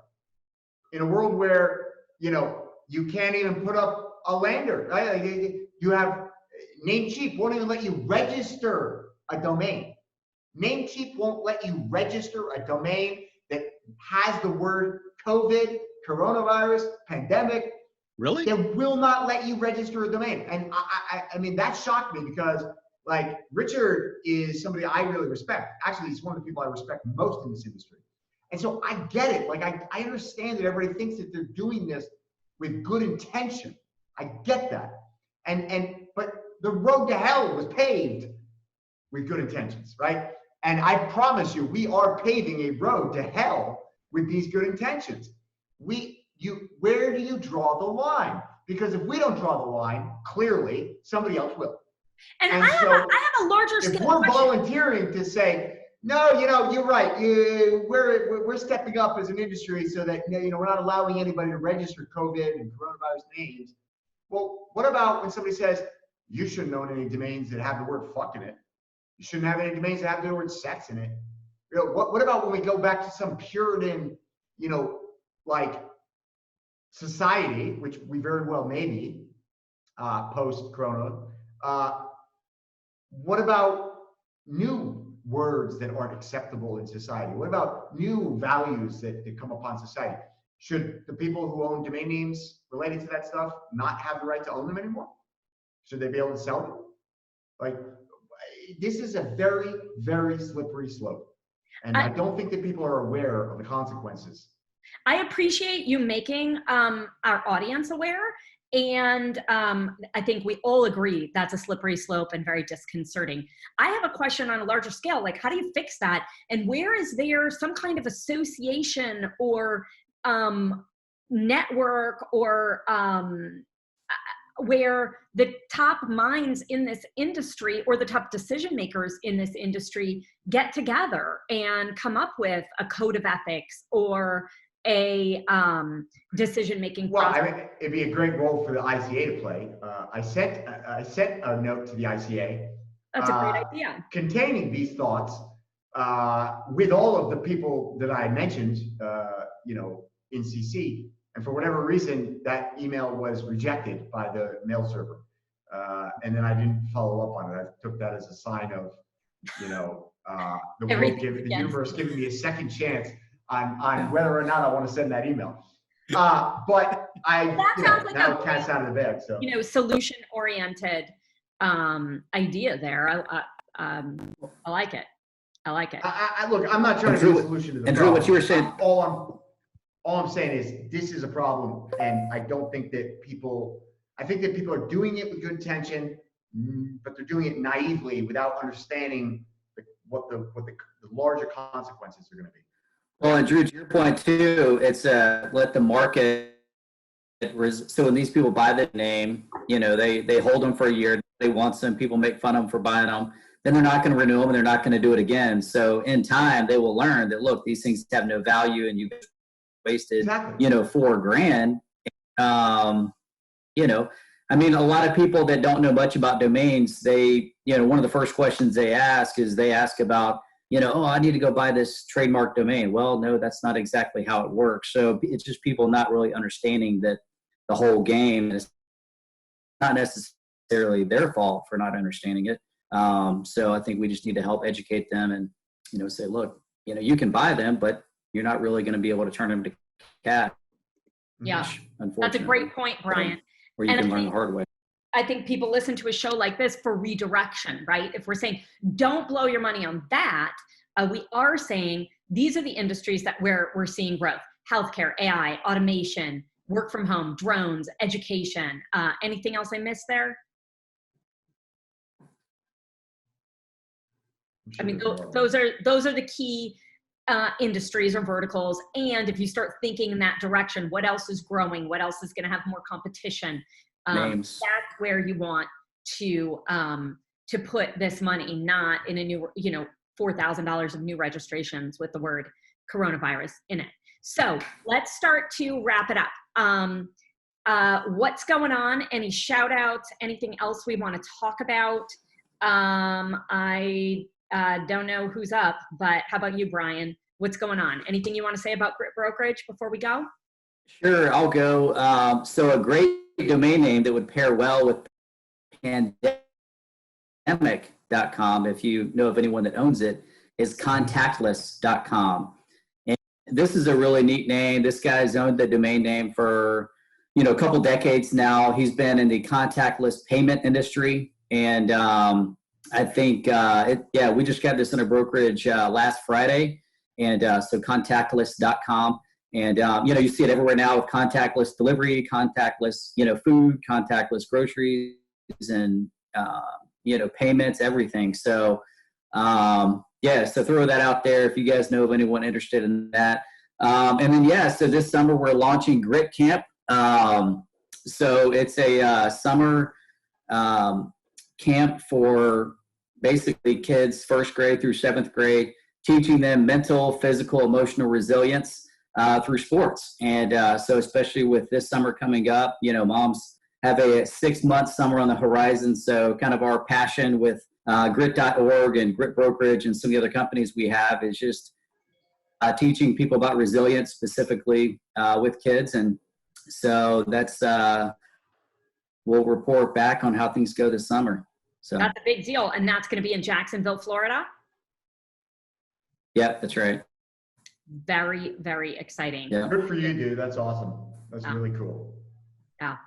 in a world where, you know, you can't even put up a lander, right? You have Namecheap won't even let you register a domain. Namecheap won't let you register a domain that has the word COVID, coronavirus, pandemic.
Really?
They will not let you register a domain. And I mean, that shocked me because, like, Richard is somebody I really respect. Actually, he's one of the people I respect most in this industry. And so I get it. Like, I understand that everybody thinks that they're doing this with good intention. I get that. But the road to hell was paved with good intentions, right? And I promise you, we are paving a road to hell with these good intentions. Where do you draw the line? Because if we don't draw the line, clearly somebody else will.
And I have a larger
scale.
If
we're volunteering to say, no, you know, you're right. We're stepping up as an industry so that, you know, we're not allowing anybody to register COVID and coronavirus names. Well, what about when somebody says, you shouldn't own any domains that have the word fuck in it? You shouldn't have any domains that have the word sex in it. You know, what about when we go back to some Puritan, you know, like society, which we very well may be post-corona? What about new words that aren't acceptable in society? What about new values that come upon society? Should the people who own domain names related to that stuff not have the right to own them anymore? Should they be able to sell them? Like, this is a very, very slippery slope. And I don't think that people are aware of the consequences.
I appreciate you making our audience aware. And I think we all agree that's a slippery slope and very disconcerting. I have a question on a larger scale, like, how do you fix that? And where is there some kind of association or network or where the top minds in this industry or the top decision makers in this industry get together and come up with a code of ethics or a decision-making process?
Well, I mean, it'd be a great role for the ICA to play. I sent a note to the ICA.
That's a great idea.
Containing these thoughts with all of the people that I mentioned, you know, in CC. And for whatever reason, that email was rejected by the mail server. And then I didn't follow up on it. I took that as a sign of, you know, the universe giving me a second chance on whether or not I want to send that email. But now cat's out of the bag. So,
you know, solution-oriented idea there. I like it. I like it.
Look, I'm not trying to be a solution to the problem.
Drew, what you were saying.
All I'm saying is this is a problem, and I don't think that people. I think that people are doing it with good intention, but they're doing it naively without understanding what the larger consequences are going to be.
Well, and Drew, to your point too, it's let the market. So when these people buy the name, you know, they hold them for a year. They want some people make fun of them for buying them. Then they're not going to renew them, and they're not going to do it again. So in time, they will learn that, look, these things have no value, and you wasted,
Exactly.
you know, $4,000. You know, I mean, a lot of people that don't know much about domains, they, you know, one of the first questions they ask is they ask about, you know, oh, I need to go buy this trademark domain. Well, no, that's not exactly how it works. So it's just people not really understanding that the whole game is not necessarily their fault for not understanding it. So I think we just need to help educate them and, you know, say, look, you know, you can buy them, but you're not really going to be able to turn them to cash.
Yeah,
Unfortunately.
that's a great point, Brian.
Or you
And
can
I
learn the
think-
hard way.
I think people listen to a show like this for redirection, right? If we're saying, don't blow your money on that, we are saying these are the industries that where we're seeing growth: healthcare, AI, automation, work from home, drones, education. Anything else I missed there? I mean, those are the key industries or verticals. And if you start thinking in that direction, what else is growing? What else is going to have more competition?
Names.
That's where you want to put this money, not in a new, you know, $4,000 of new registrations with the word coronavirus in it. So let's start to wrap it up. What's going on? Any shout outs? Anything else we want to talk about? I don't know who's up, but how about you, Brian? What's going on? Anything you want to say about Grit Brokerage before we go?
Sure, I'll go. So a great domain name that would pair well with pandemic.com, if you know of anyone that owns it, is contactless.com. And this is a really neat name. This guy's owned the domain name for, you know, a couple decades now. He's been in the contactless payment industry. And I think, we just got this in a brokerage last Friday. And so contactless.com. And, you know, you see it everywhere now with contactless delivery, contactless, you know, food, contactless groceries, and, you know, payments, everything. So, so throw that out there if you guys know of anyone interested in that. And then, so this summer we're launching Grit Camp. So it's a summer camp for basically kids 1st grade through 7th grade, teaching them mental, physical, emotional resilience through sports. And so especially with this summer coming up, you know, moms have a 6-month summer on the horizon. So kind of our passion with grit.org and Grit Brokerage and some of the other companies we have is just teaching people about resilience specifically with kids. And so that's, we'll report back on how things go this summer. So
that's a big deal. And that's going to be in Jacksonville, Florida.
Yeah, that's right.
Very, very exciting.
Yeah.
Good for you, dude. That's awesome. That's really cool.
Yeah.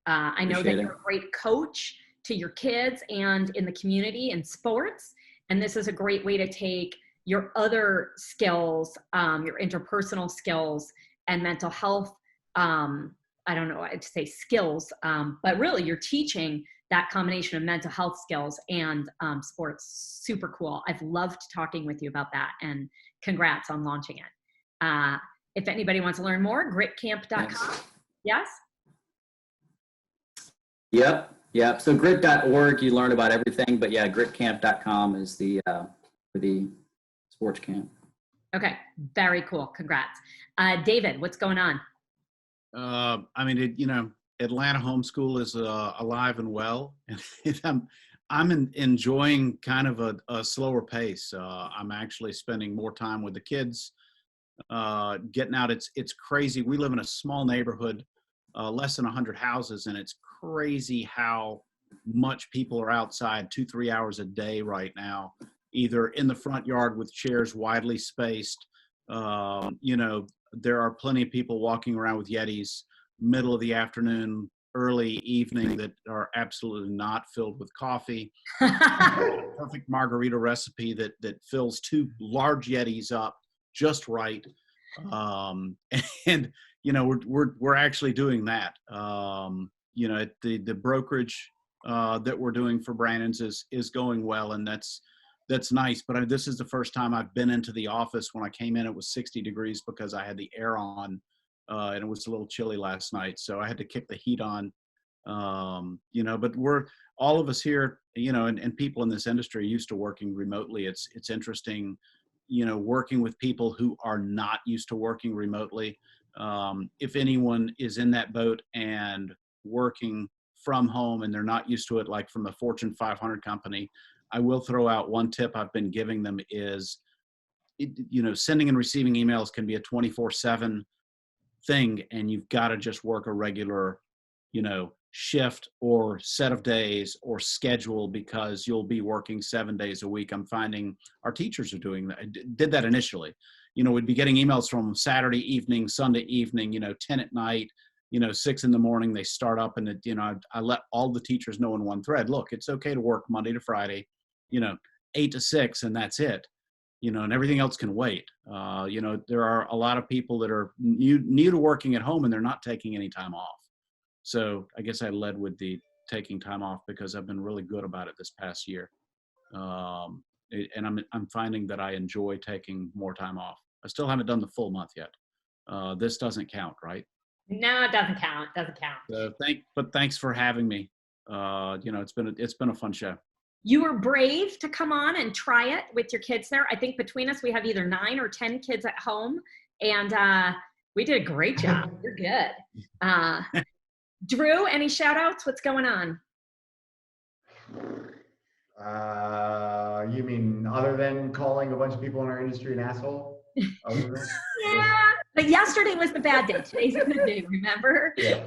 I know that you're a great coach to your kids and in the community and sports. And this is a great way to take your other skills, your interpersonal skills and mental health. I don't know, I'd say skills, but really you're teaching that combination of mental health skills and sports. Super cool. I've loved talking with you about that, and congrats on launching it. If anybody wants to learn more, gritcamp.com.
Thanks.
Yes?
Yep. So grit.org, you learn about everything, but yeah, gritcamp.com is the for the sports camp.
Okay, very cool. Congrats. David, what's going on?
I mean, you know, Atlanta homeschool is alive and well, and I'm enjoying kind of a slower pace. I'm actually spending more time with the kids, getting out. It's crazy. We live in a small neighborhood, less than 100 houses, and it's crazy how much people are outside 2-3 hours a day right now, either in the front yard with chairs widely spaced. You know, there are plenty of people walking around with Yetis middle of the afternoon, early evening that are absolutely not filled with coffee. Perfect margarita recipe that fills 2 large Yetis up just right. And you know, we're actually doing that. You know, the brokerage that we're doing for Brandon's is going well, and that's nice. But this is the first time I've been into the office. When I came in, it was 60 degrees because I had the air on, and it was a little chilly last night, so I had to kick the heat on. You know, but we're all of us here, you know, and people in this industry are used to working remotely. It's interesting working with people who are not used to working remotely. If anyone is in that boat and working from home and they're not used to it, like from a Fortune 500 company, I will throw out one tip I've been giving them is, sending and receiving emails can be a 24/7 thing, and you've got to just work a regular, shift or set of days or schedule, because you'll be working 7 days a week. I'm finding our teachers are doing that. I did that initially. We'd be getting emails from Saturday evening, Sunday evening, 10 at night, 6 in the morning, they start up, and I let all the teachers know in one thread, look, it's okay to work Monday to Friday, 8 to 6, and that's it, and everything else can wait. There are a lot of people that are new to working at home and they're not taking any time off. So I guess I led with the taking time off because I've been really good about it this past year. And I'm finding that I enjoy taking more time off. I still haven't done the full month yet. This doesn't count, right?
No, it doesn't count. Doesn't count.
So thanks for having me. It's been a fun show.
You were brave to come on and try it with your kids there. I think between us, we have either 9 or 10 kids at home, and we did a great job. You're good. Drew, any shout outs? What's going on?
You mean other than calling a bunch of people in our industry an asshole?
Yeah, but yesterday was the bad day. Today's a good day, remember?
Yeah.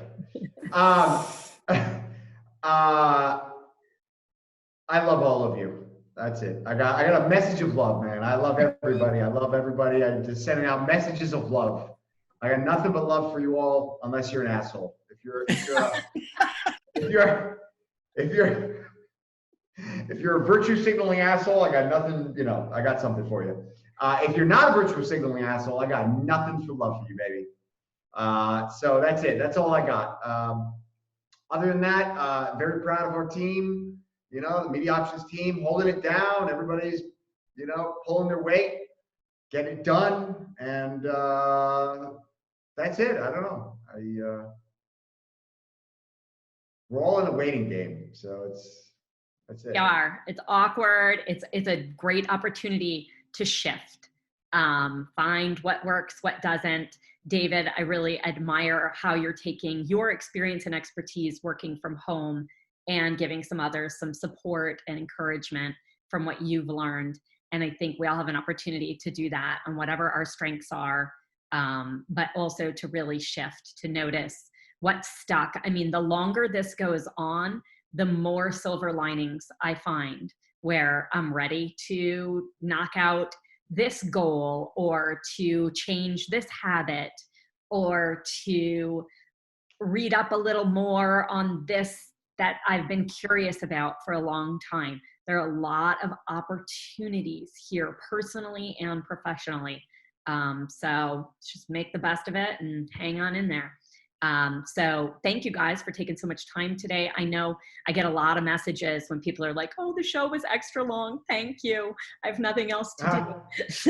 I love all of you. That's it. I got a message of love, man. I love everybody. I'm just sending out messages of love. I got nothing but love for you all, unless you're an asshole. If you're a virtue signaling asshole, I got nothing, I got something for you. If you're not a virtue signaling asshole, I got nothing but love for you, baby. So that's it. That's all I got. Other than that, very proud of our team, the media options team, holding it down. Everybody's, pulling their weight, getting it done. And that's it. I don't know. We're all in a waiting game. So that's it.
We are. It's awkward. It's a great opportunity to shift, find what works, what doesn't. David, I really admire how you're taking your experience and expertise working from home and giving some others some support and encouragement from what you've learned. And I think we all have an opportunity to do that on whatever our strengths are, but also to really shift, to notice what's stuck. I mean, the longer this goes on, the more silver linings I find, where I'm ready to knock out this goal, or to change this habit, or to read up a little more on this that I've been curious about for a long time. There are a lot of opportunities here, personally and professionally. So just make the best of it and hang on in there. So thank you guys for taking so much time today. I know I get a lot of messages when people are like, oh, the show was extra long. Thank you. I have nothing else to do.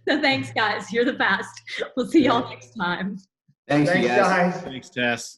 So thanks, guys. You're the best. We'll see y'all next time.
Thanks, you guys.
Thanks, Tess.